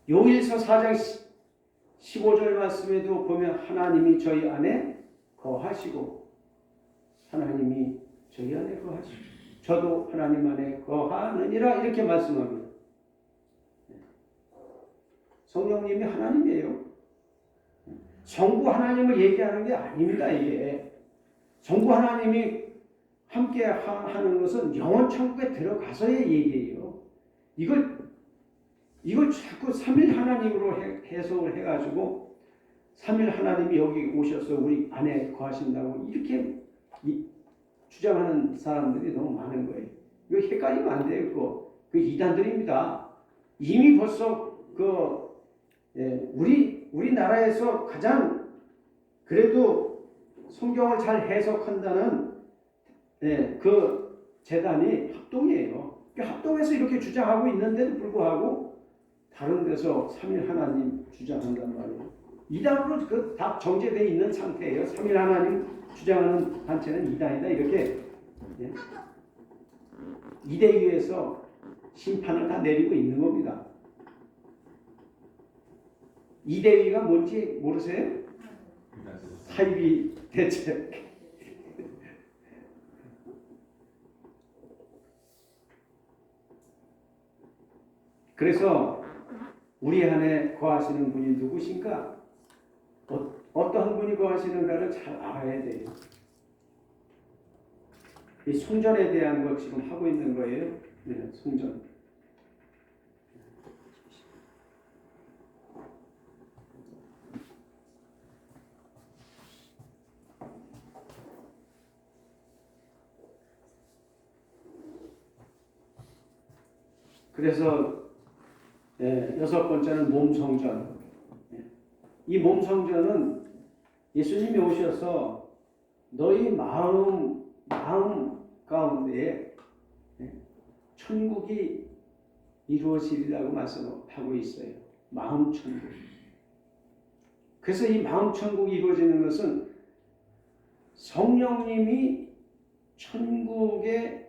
요일서 4장 15절 말씀에도 보면 하나님이 저희 안에 거하시고 하나님이 저희 안에 거하시고 저도 하나님 안에 거하느니라 이렇게 말씀합니다. 성령님이 하나님이에요. 성부 하나님을 얘기하는 게 아닙니다. 이게 성부 하나님이 함께 하는 것은 영원 천국에 들어가서의 얘기예요. 이걸 자꾸 삼일 하나님으로 해석을 해가지고 삼일 하나님이 여기 오셔서 우리 안에 거하신다고 이렇게 주장하는 사람들이 너무 많은 거예요. 이거 헷갈리면 안 돼요. 그 이단들입니다. 이미 벌써 우리나라에서 가장 그래도 성경을 잘 해석한다는 그 재단이 합동이에요. 합동해서 이렇게 주장하고 있는데도 불구하고 다른 데서 삼일 하나님 주장한단 말이에요. 이단으로 다 정제되어 있는 상태예요. 삼일 하나님 주장하는 단체는 이단이다 이렇게 이대위에서 심판을 다 내리고 있는 겁니다. 이대위가 뭔지 모르세요? 사이비 대책. 그래서 우리 안에 거하시는 분이 누구신가? 어떠한 분이 거하시는가를 잘 알아야 돼요. 이 성전에 대한 것 지금 하고 있는 거예요. 네, 성전. 그래서 여섯 번째는 몸성전. 이 몸성전은 예수님이 오셔서 너희 마음 가운데에 천국이 이루어지리라고 말씀하고 있어요. 마음 천국. 그래서 이 마음 천국이 이루어지는 것은 성령님이 천국의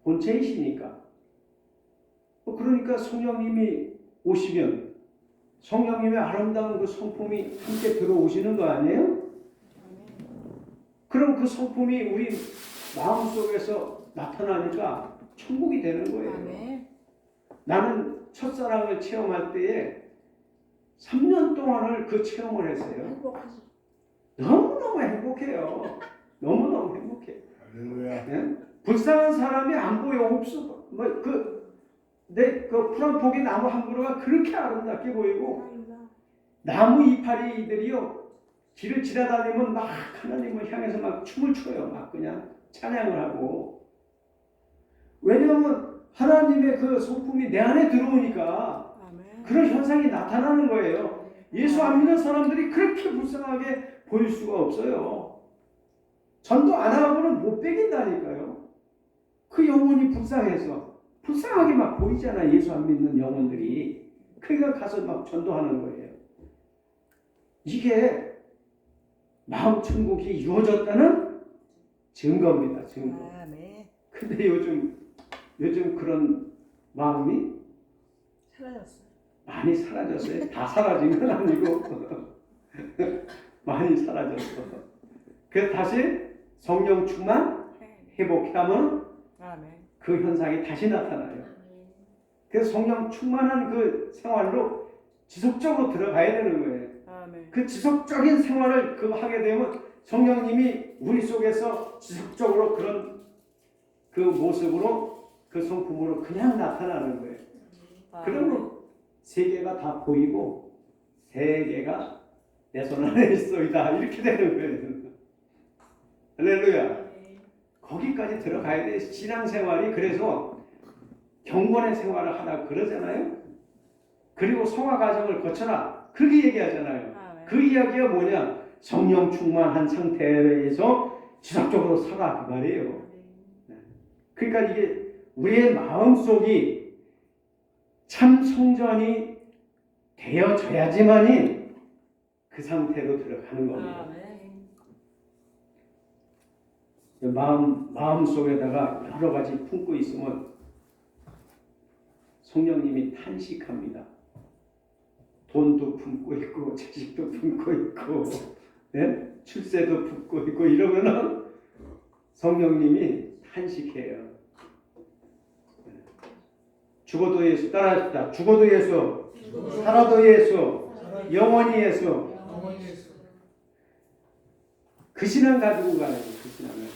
본체이시니까. 그러니까 성령님이 오시면 성령님의 아름다운 그 성품이 함께 들어오시는 거 아니에요? 그럼 그 성품이 우리 마음속에서 나타나니까 천국이 되는 거예요. 나는 첫사랑을 체험할 때에 3년 동안을 그 체험을 했어요. 행복하지. 너무너무 행복해요. 너무너무 행복해요. 할렐루야. 예? 불쌍한 사람이 안 보여. 없어. 내 푸란포기 나무 한 그루가 그렇게 아름답게 보이고 나무 이파리들이요 길을 지나다니면 막 하나님을 향해서 막 춤을 춰요. 막 그냥 찬양을 하고. 왜냐하면 하나님의 그 성품이 내 안에 들어오니까 그런 현상이 나타나는 거예요. 예수 안 믿는 사람들이 그렇게 불쌍하게 보일 수가 없어요. 전도 안 하고는 못 베긴다니까요. 그 영혼이 불쌍하게 막 보이잖아. 예수 안 믿는 영혼들이. 그러니까 가서 막 전도하는 거예요. 이게 마음 천국이 이루어졌다는 증거입니다. 증거. 근데 요즘 그런 마음이 사라졌어요. 많이 사라졌어요. 다 사라진 건 아니고 많이 사라졌어. 그래서 다시 성령 충만 회복하면 그 현상이 다시 나타나요. 그래서 성령 충만한 그 생활로 지속적으로 들어가야 되는 거예요. 그 지속적인 생활을 하게 되면 성령님이 우리 속에서 지속적으로 그런 그 모습으로 그 성품으로 그냥 나타나는 거예요. 그러면 세계가 다 보이고 세계가 내 손 안에 있어이다 이렇게 되는 거예요. 할렐루야. 거기까지 들어가야 돼. 신앙생활이 그래서 경건의 생활을 하라 그러잖아요. 그리고 성화 과정을 거쳐라 그렇게 얘기하잖아요. 그 이야기가 뭐냐? 성령 충만한 상태에서 지속적으로 살아 그 말이에요. 그러니까 이게 우리의 마음속이 참 성전이 되어져야지만이 그 상태로 들어가는 겁니다. 마음 속에다가 여러 가지 품고 있으면 성령님이 탄식합니다. 돈도 품고 있고 자식도 품고 있고 네? 출세도 품고 있고 이러면은 성령님이 탄식해요. 죽어도 예수 따라합시다. 죽어도 예수, 살아도 예수, 영원히 예수. 그 신앙 가지고 가야죠. 그 신앙을.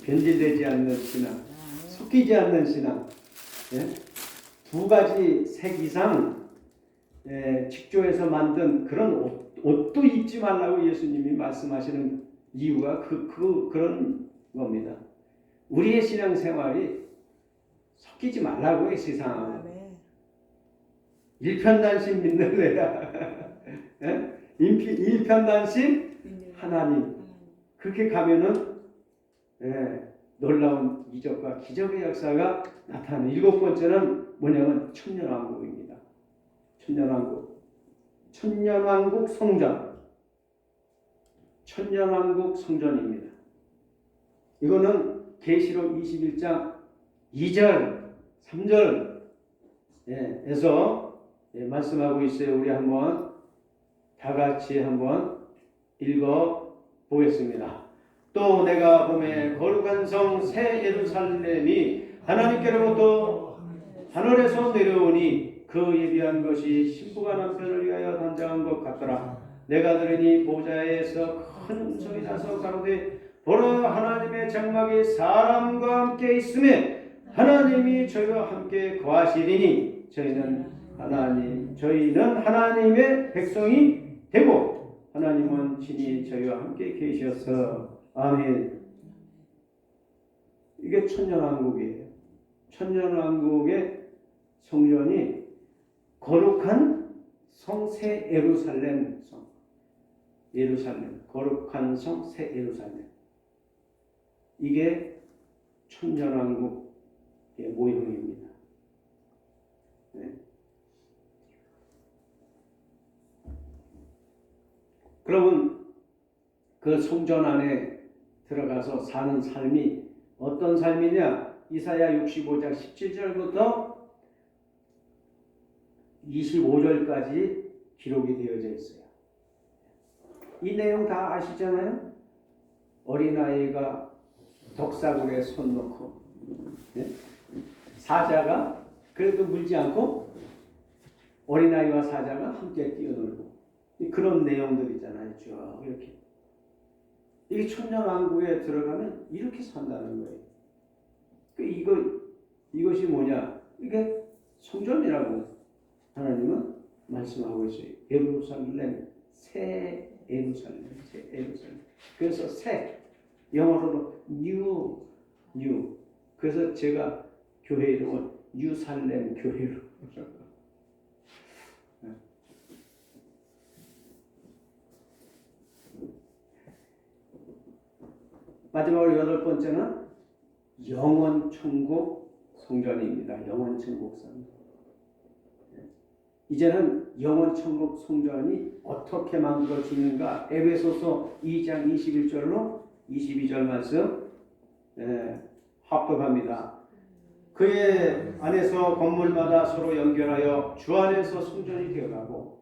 변질되지 않는 신앙, 섞이지 않는 신앙. 두 가지 색 이상 직조해서 만든 그런 옷도 입지 말라고 예수님이 말씀하시는 이유가 그런 겁니다. 우리의 신앙생활이 섞이지 말라고요. 세상하고. 일편단심 믿는래야. 일편단심 하나님. 그렇게 가면은 놀라운 이적과 기적의 역사가 나타나는. 7번째는 뭐냐면 천년왕국입니다. 천년왕국 성전. 천년왕국 성전입니다. 이거는 계시록 21장 2절, 3절에서 말씀하고 있어요. 우리 한번 다 같이 한번 읽어 보겠습니다. 또 내가 봄에 거룩한 성 새 예루살렘이 하나님께로부터 하늘에서 내려오니 그 예비한 것이 신부가 남편을 위하여 단장한 것 같더라. 내가 들으니 보좌에서 큰 음성이 나서 가로되 보라 하나님의 장막이 사람과 함께 있음에 하나님이 저희와 함께 거하시리니 저희는 하나님의 백성이 되고 하나님은 친히 저희와 함께 계셔서 아멘. 이게 천년왕국이에요. 천년왕국의 성전이 거룩한 성 새 예루살렘 성. 거룩한 성 새 예루살렘. 이게 천년왕국의 모형입니다. 그러면 그 성전 안에 들어가서 사는 삶이 어떤 삶이냐? 이사야 65장 17절부터 25절까지 기록이 되어져 있어요. 이 내용 다 아시잖아요? 어린아이가 덕사굴에 손 놓고 사자가 그래도 물지 않고 어린아이와 사자가 함께 뛰어놀고 그런 내용들이잖아요. 쭉 이렇게. 이게 천년왕국에 들어가면 이렇게 산다는 거예요. 이것이 뭐냐? 이게 성전이라고 하나님은 말씀하고 있어요. 예루살렘, 새 예루살렘, 새 예루살렘. 그래서 새, 영어로는 new. 그래서 제가 교회 이름은 뉴살렘 교회로. 마지막으로 8번째는 영원 천국 성전입니다. 영원 천국 성전. 이제는 영원 천국 성전이 어떻게 만들어지는가? 에베소서 2장 21절로 22절 말씀 합독합니다. 그의 안에서 건물마다 서로 연결하여 주 안에서 성전이 되어가고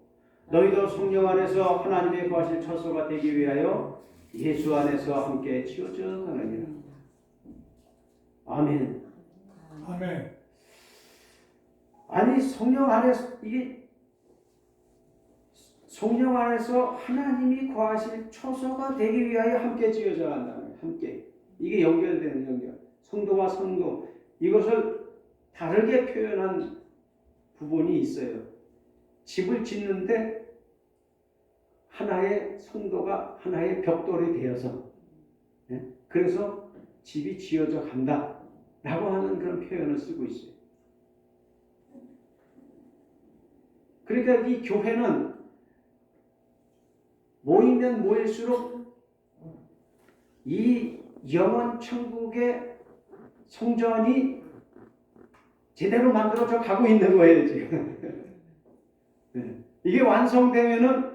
너희도 성령 안에서 하나님의 거하실 처소가 되기 위하여 예수 안에서 함께 지어져 가느니라. 아멘. 아멘. 아니 성령 안에서 성령 안에서 하나님이 거하실 처소가 되기 위하여 함께 지어져 간다는 거예요. 함께. 이게 연결되는 연결. 성도와 성도 이것을 다르게 표현한 부분이 있어요. 집을 짓는데 하나의 성도가 하나의 벽돌이 되어서 그래서 집이 지어져 간다 라고 하는 그런 표현을 쓰고 있어요. 그러니까 이 교회는 모이면 모일수록 이 영원 천국의 성전이 제대로 만들어져 가고 있는 거예요, 지금. 이게 완성되면은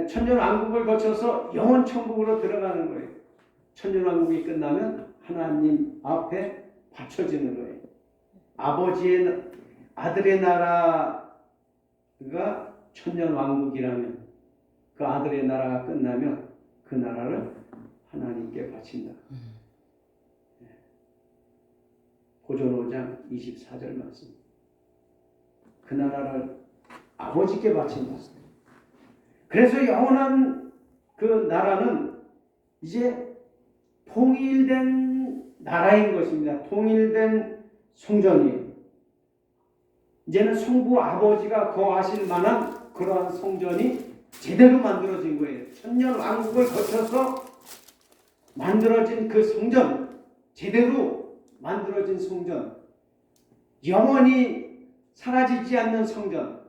천년왕국을 거쳐서 영원 천국으로 들어가는 거예요. 천년왕국이 끝나면 하나님 앞에 바쳐지는 거예요. 아들의 나라가 천년왕국이라면 그 아들의 나라가 끝나면 그 나라를 하나님께 바친다. 고전 5장 24절 말씀. 그 나라를 아버지께 바친다. 그래서 영원한 그 나라는 이제 통일된 나라인 것입니다. 통일된 성전이에요. 이제는 성부 아버지가 거하실 만한 그러한 성전이 제대로 만들어진 거예요. 천년 왕국을 거쳐서 만들어진 그 성전, 제대로 만들어진 성전, 영원히 사라지지 않는 성전,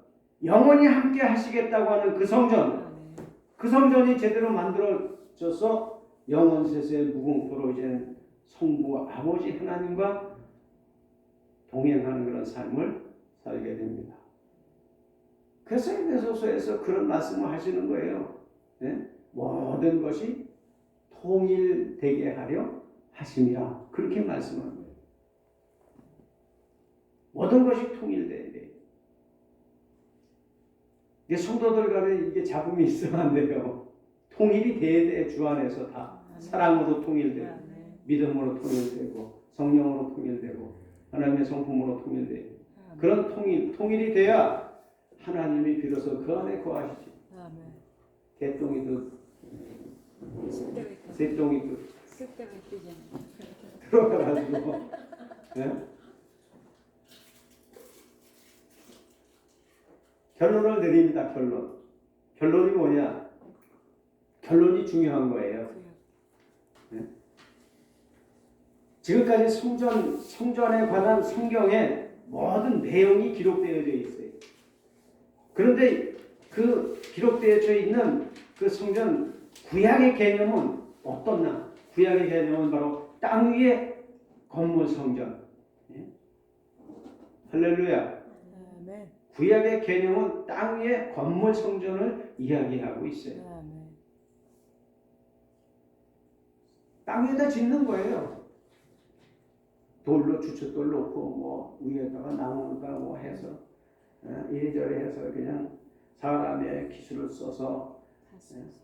영원히 함께 하시겠다고 하는 그 성전, 그 성전이 제대로 만들어져서 영원세세 무궁토로 이제는 성부 아버지 하나님과 동행하는 그런 삶을 살게 됩니다. 그래서 에베소서에서 그런 말씀을 하시는 거예요. 모든 것이 통일되게 하려 하심이라 그렇게 말씀하는 거예요. 모든 것이 통일돼야 돼요. 이게 성도들 간에 이게 잡음이 있으면 안 돼요. 통일이 돼야 돼. 주 안에서 다 사랑으로 통일되고 믿음으로 통일되고 성령으로 통일되고 하나님의 성품으로 통일되고 그런 통일이 돼야 하나님이 비로소 그 안에 거하시지. 개똥이도 새똥이도 들어가가지고 결론을 내립니다. 결론이 뭐냐? 결론이 중요한 거예요. 지금까지 성전에 관한 성경에 모든 내용이 기록되어져 있어요. 그런데 그 기록되어져 있는 그 성전 구약의 개념은 어떻나? 구약의 개념은 바로 땅 위의 건물 성전. 할렐루야. 구약의 개념은 땅 위의 건물 성전을 이야기하고 있어요. 땅 위에다 짓는 거예요. 돌로 주춧돌 놓고 뭐 위에다가 나무가 뭐 해서 이래저래 해서 그냥 사람의 기술을 써서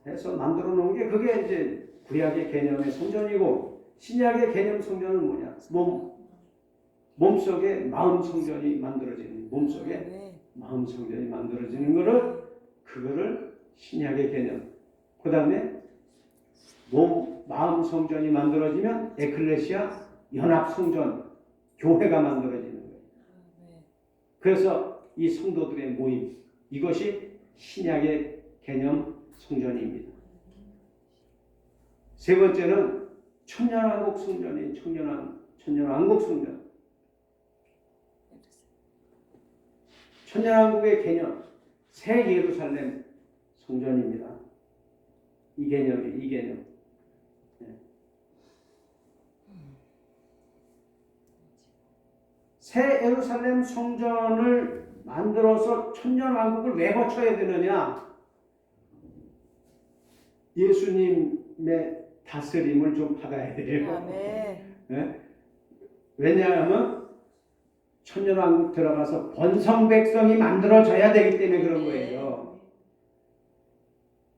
해서 만들어 놓은 게 그게 이제 구약의 개념의 성전이고 신약의 개념 성전은 뭐냐? 몸. 몸속에 마음 성전이 만들어지는 몸속에 네. 마음 성전이 만들어지는 거를 그거를 신약의 개념. 그다음에 몸 마음 성전이 만들어지면 에클레시아 연합 성전 교회가 만들어지는 거예요. 네. 그래서 이 성도들의 모임 이것이 신약의 개념 성전입니다. 세 번째는 천년왕국 성전인 천년왕국 성전. 천년왕국의 개념 새 예루살렘 성전입니다. 이 개념. 네. 새 예루살렘 성전을 만들어서 천년왕국을 왜 거쳐야 되느냐? 예수님의 다스림을 좀 받아야 돼요. 아멘. 네? 왜냐하면 천년왕국 들어가서 번성 백성이 만들어져야 되기 때문에 그런 거예요.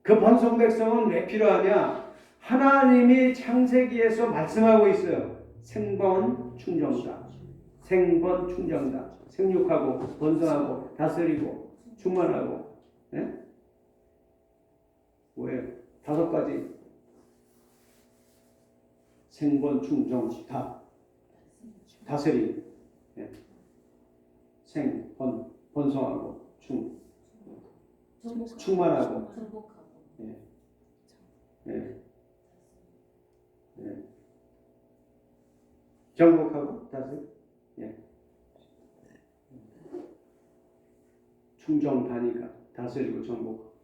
그 번성 백성은 왜 필요하냐? 하나님이 창세기에서 말씀하고 있어요. 생번 충정다. 생번 충정다. 생육하고 번성하고 다스리고 충만하고. 네? 뭐예요? 5가지. 생번 충정 다스림. 네. 생, 번성하고 충만하고. 네. 네. 네. 정복하고 다스림. 네. 충정다니까 다스리고 정복.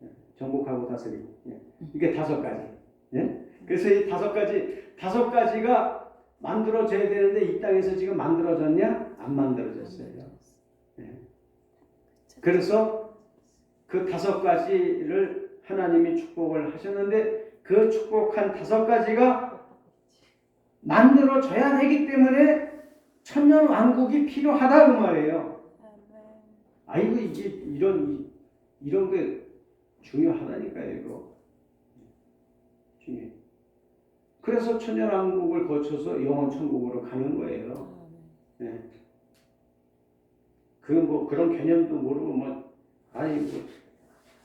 네. 정복하고 다스리고. 네. 이게 5가지. 네? 그래서 이 5가지가 만들어져야 되는데 이 땅에서 지금 만들어졌냐? 안 만들어졌어요. 네. 그래서 그 5가지를 하나님이 축복을 하셨는데 그 축복한 5가지가 만들어져야 되기 때문에 천년 왕국이 필요하다 그 말이에요. 아이고 이게 이런 게 중요하다니까요. 이거 중요해. 그래서 천년 왕국을 거쳐서 영원 천국으로 가는 거예요. 네. 그 뭐 그런 개념도 모르고 뭐 아니 뭐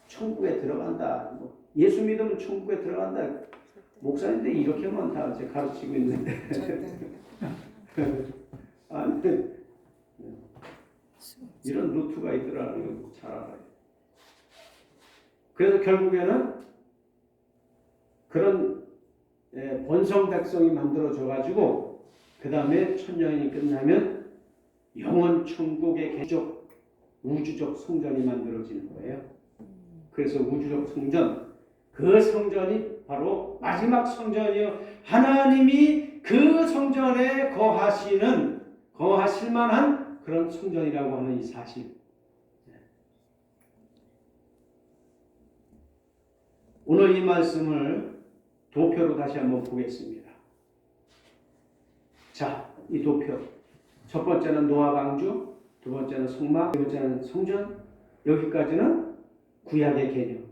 천국에 들어간다. 뭐 예수 믿으면 천국에 들어간다. 목사님들 이렇게만 다 이제 가르치고 있는데 아니 이런 루트가 있더라는 걸 잘 알아요. 그래서 결국에는 그런 본성 백성이 만들어져 가지고 그 다음에 천년이 끝나면 영원 천국의 개적 우주적 성전이 만들어지는 거예요. 그래서 우주적 성전 그 성전이 바로 마지막 성전이요. 하나님이 그 성전에 거하실 만한 그런 성전이라고 하는 이 사실. 오늘 이 말씀을 도표로 다시 한번 보겠습니다. 자, 이 도표. 첫 번째는 노아 방주, 두 번째는 성막, 세 번째는 성전. 여기까지는 구약의 개념.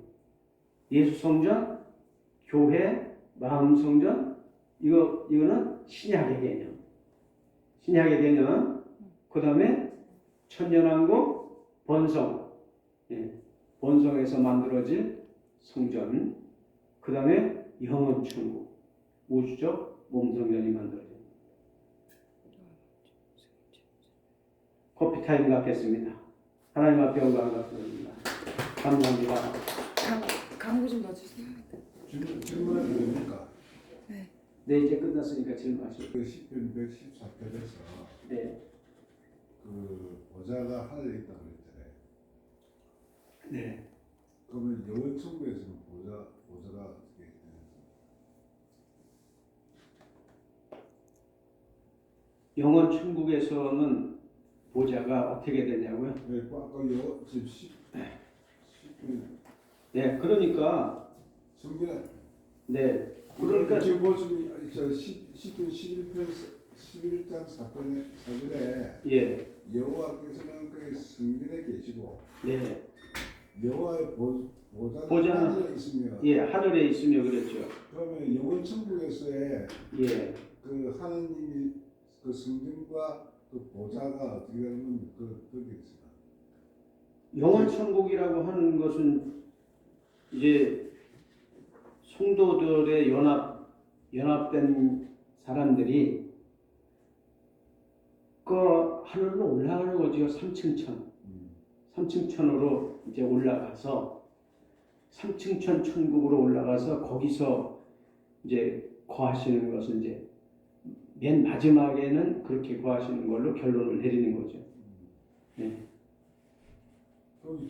예수 성전, 교회, 마음 성전. 이거는 신약의 개념. 신약의 개념. 그다음에 천년왕국, 번성. 번성에서 만들어질 성전. 그다음에 영원 천국, 우주적 몸성전이 만들어집니다. 커피 타임 갖겠습니다. 하나님 앞에 영광을 받습니다. 감사합니다. 광고 좀 넣어주세요. 질문은 뭡니까? 네, 이제 끝났으니까 질문하시죠. 그 10편 114편에서 네. 그 보좌가 하늘에 있다고 그랬잖아요. 네. 그러면 영원 천국에서는 보좌가 어떻게 되는지. 영원 천국에서는 보좌가 어떻게 되냐고요? 네, 아까 지금 10편 네, 그러니까 성경 네, 그러니까 지금 보시면 저 10편 11장 4절에 예, 여호와께서는 그 성전에 계시고 네, 여호와의 보좌는 보좌는 하늘에 있으며 예, 하늘에 있으며 그랬죠. 그러면 영원 천국에서의 예, 그 하나님이 그 성경과 그 보좌가 어떻게 되면 그게 있어요. 영원 천국이라고 하는 것은 이제 성도들의 연합된 사람들이 그 하늘로 올라가는 거죠. 삼층천으로 이제 올라가서 삼층천 천국으로 올라가서 거기서 이제 거하시는 것은 이제 맨 마지막에는 그렇게 거하시는 걸로 결론을 내리는 거죠. 네.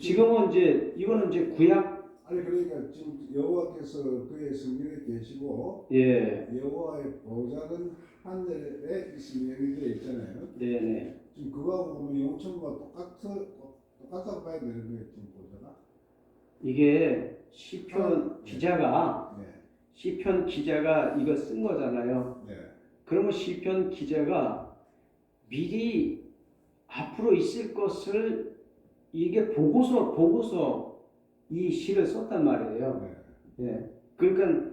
지금은 이제 이거는 이제 구약 아니 그러니까 지금 여호와께서 그의 성전에 계시고 예 여호와의 보좌는 하늘에 있으면 되어 있잖아요. 네네 지금 그거하고 보면 영천과 똑같다고 봐야 되는 거예요. 지금 보좌가. 이게 시편 기자가 네. 시편 기자가 이거 쓴 거잖아요. 네. 그러면 시편 기자가 미리 앞으로 있을 것을 이게 보고서 이 시를 썼단 말이에요. 네. 예. 그러니까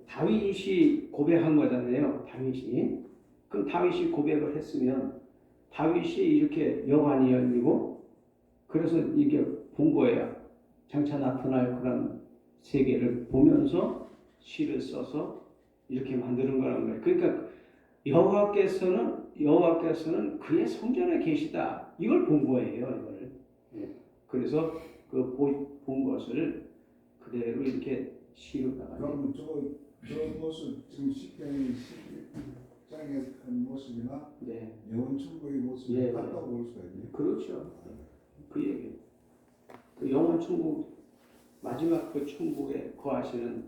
다윗이 고백한 거잖아요. 다윗이. 그럼 다윗이 고백을 했으면 다윗이 이렇게 영안이 열리고 그래서 이게 본 거예요. 장차 나타날 그런 세계를 보면서 시를 써서 이렇게 만드는 거란 거예요. 그러니까 여호와께서는 그의 성전에 계시다. 이걸 본 거예요. 이걸. 예. 그래서 그 본 것을 그대로 이렇게 시로 나가요. 그럼 저 모습 지금 시편이 10장의 한 모습이나 네. 영원 천국의 모습이 예. 같다고 볼 수가 있네요. 그렇죠. 그 얘기. 그 영원 천국 마지막 그 천국에 거하시는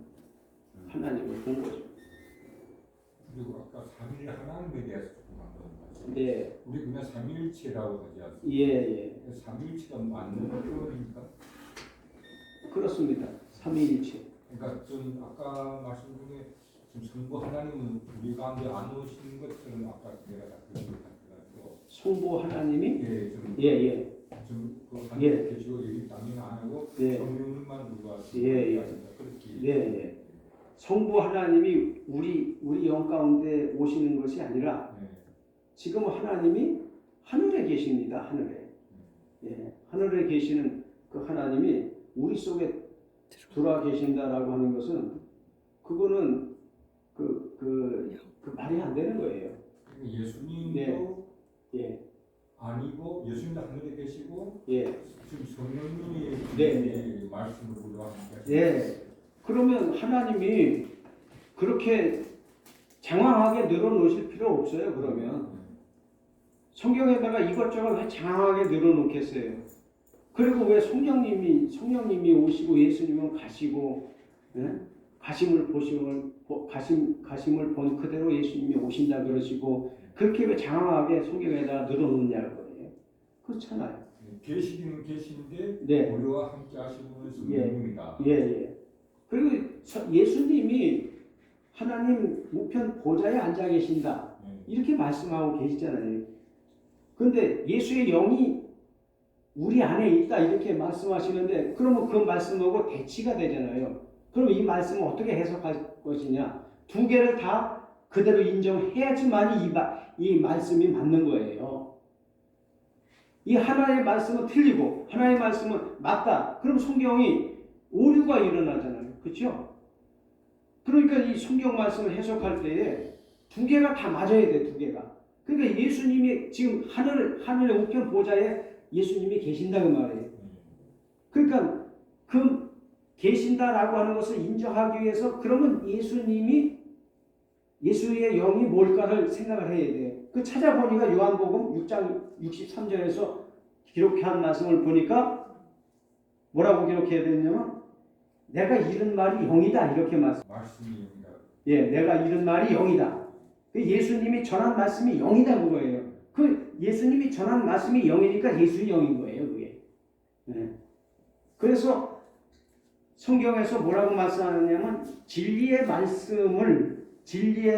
하나님을 본 거죠. 그리고 아까 삼위 하나님에 대해서 조금 한번 말씀. 네. 우리 그냥 삼위일체라고 하지 않습니까? 예. 삼위일체가 맞는 표현입니까? 그렇습니다. 삼위일체. 그러니까 좀 아까 말씀 중에 지금 성부 하나님은 우리 가운데 안 오시는 것처럼 아까 내가 그렇게 가지고 성부 하나님이 좀 예. 좀그 예. 하나님 계시고 얘기 당연히 안 하고 예. 성령님만 누가 예. 그렇게 예. 성부 하나님이 우리 영 가운데 오시는 것이 아니라 지금 하나님이 하늘에 계십니다. 하늘에. 예. 하늘에 계시는 그 하나님이 우리 속에 들어와 계신다라고 하는 것은 그거는 그 말이 안 되는 거예요. 예수님도 네. 예. 아니고 예수님도 하늘에 계시고 예. 지금 성령님이 네. 말씀을 불러하는 예. 그러면 하나님이 그렇게 장황하게 늘어놓으실 필요 없어요. 그러면 성경에다가 이것저것 왜 장황하게 늘어놓겠어요? 그리고 왜 성령님이 오시고 예수님은 가시고 예? 가심을 본 그대로 예수님이 오신다 그러시고 그렇게 왜 장황하게 성경에다가 늘어놓냐는 거예요. 그렇잖아요. 계시기는 계신데 네. 우리와 함께 하시는 분은 성령님이다. 예. 그리고 예수님이 하나님 우편 보좌에 앉아 계신다. 이렇게 말씀하고 계시잖아요. 근데 예수의 영이 우리 안에 있다 이렇게 말씀하시는데 그러면 그 말씀하고 대치가 되잖아요. 그럼 이 말씀을 어떻게 해석할 것이냐? 두 개를 다 그대로 인정해야지만 이 말씀이 맞는 거예요. 이 하나의 말씀은 틀리고 하나의 말씀은 맞다. 그럼 성경이 오류가 일어나잖아요. 그렇죠? 그러니까 이 성경 말씀을 해석할 때에 두 개가 다 맞아야 돼. 두 개가. 그러니까 예수님이 지금 하늘의 우편 보좌에 예수님이 계신다고 말해요. 그러니까 그 계신다라고 하는 것을 인정하기 위해서 그러면 예수의 영이 뭘까를 생각을 해야 돼요. 그 찾아보니까 요한복음 6장 63절에서 기록한 말씀을 보니까 뭐라고 기록해야 되냐면 내가 이른 말이 영이다 이렇게 말씀입니다. 예, 내가 이른 말이 영이다. 그 예수님이 전한 말씀이 영이다 그거예요. 그 예수님이 전한 말씀이 영이니까 예수의 영인 거예요, 그게. 네. 그래서 성경에서 뭐라고 말씀하느냐면 진리의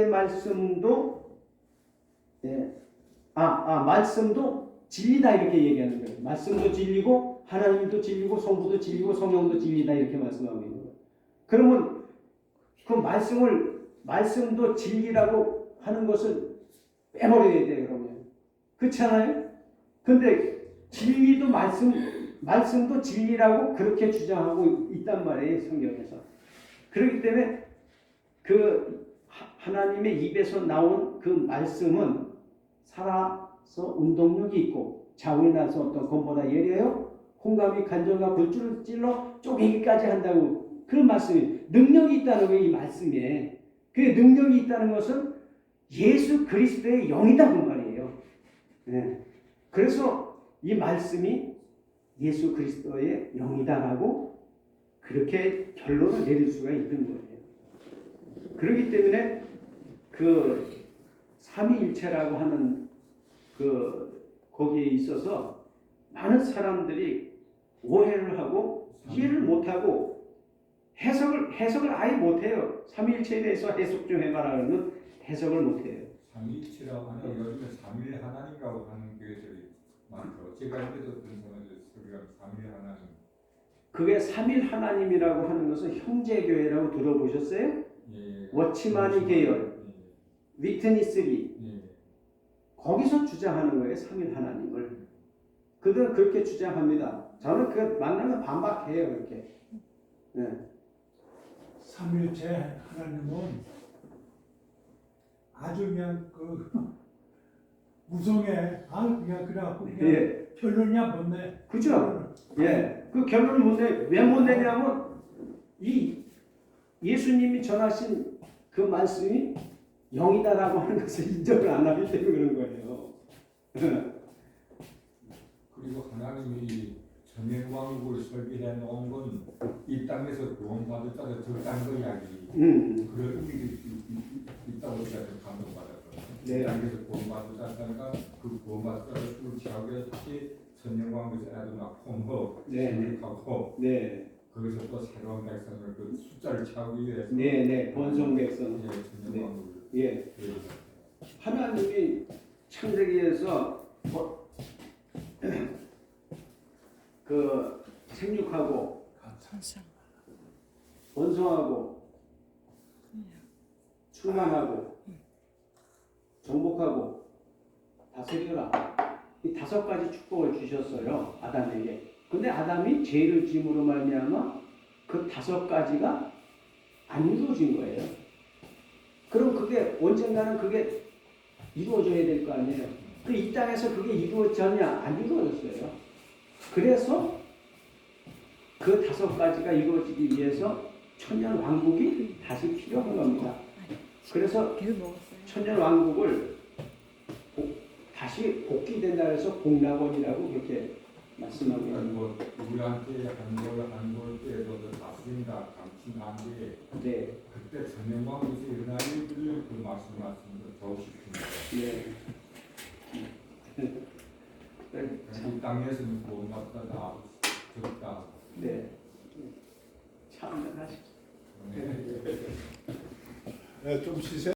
말씀도 말씀도 진리다 이렇게 얘기하는 거예요. 말씀도 진리고 하나님도 진리고 성부도 진리고 성령도 진리다 이렇게 말씀하고 있는 거예요. 그러면 그 말씀도 진리라고 하는 것을 빼버려야 돼 그러면. 그렇잖아요? 근데 진리도 말씀도 진리라고 그렇게 주장하고 있단 말이에요 성경에서. 그렇기 때문에 그 하나님의 입에서 나온 그 말씀은 살아서 운동력이 있고 자우에 나서 어떤 검보다 예리해요. 홍감이 간절과 불줄을 찔러 쪼개기까지 한다고. 그런 말씀이 능력이 있다는 거예요. 이 말씀에. 그 능력이 있다는 것은 예수 그리스도의 영이다 그 말이에요. 네. 그래서 이 말씀이 예수 그리스도의 영이다라고 그렇게 결론을 내릴 수가 있는 거예요. 그렇기 때문에 그 삼위일체라고 하는 그 거기에 있어서 많은 사람들이 오해를 하고 이해를 못하고 해석을 아예 못해요. 삼위일체에 대해서 해석 좀 해봐라 그러면 해석을 못해요. 삼위일체라고 하는 요즘에 삼일 하나님이라고 하는 교회들이 많더라고요. 제가 알기도 어떤 사람들 삼일 하나님. 그게 삼일 하나님이라고 하는 것은 형제교회라고 들어보셨어요? 예. 워치마니 계열, 위트니스리 예. 거기서 주장하는 거예요. 삼일 하나님을. 그들은 그렇게 주장합니다. 저는 그 만나면 반박해요. 그렇게. 네. 삼일체 하나님은 아주 그냥 그 무성해. 그냥 그래갖고 그냥 예. 결론이야 못 내. 그죠? 예. 그 결론을 못 내. 왜 못 내냐면 이 예수님이 전하신 그 말씀이 영이다라고 하는 것을 인정을 안 하기 때문에 그런 거예요. 그리고 하나님이 천년왕국을 설계해 놓은 건 이 땅에서 구원받을 자들 적다는 거 이야기. 그런 의미가 있다고 제가 좀 감동받았거든요. 네. 이 땅에서 구원받을 자니까 그 구원받을 자들 죽을 취하고 다시 천년왕국에서 애들 막 통호, 네. 하고 네. 거기서 또 새로운 백성을 그 숫자를 채우기 위해서 네, 네. 번성 백성. 천년왕국을 예. 하나님이 창세기에서 그 생육하고 번성하고 충만하고 정복하고 다스려라. 이 5가지 축복을 주셨어요. 아담에게. 근데 아담이 죄를 지음으로 말미암아 그 5가지가 안 이루어진 거예요. 그럼 그게 언젠가는 그게 이루어져야 될 거 아니에요. 그 이 땅에서 그게 이루어졌냐? 안 이루어졌어요. 그래서 그 5가지가 이루어지기 위해서 천년 왕국이 다시 필요한 겁니다. 그래서 계속 먹었어요. 천년 왕국을 다시 복귀된다 해서 복락원이라고 그렇게 말씀하고 있는 뭐 우리한테 한골 때도 다스린다 감춘다는데 네. 그때 천년왕국에서 일어날 일들을 그 말씀을 더 싶습니다. 네. 이 땅에서는 구원받다 적다. 네. 참여하십시오. 좀 시세.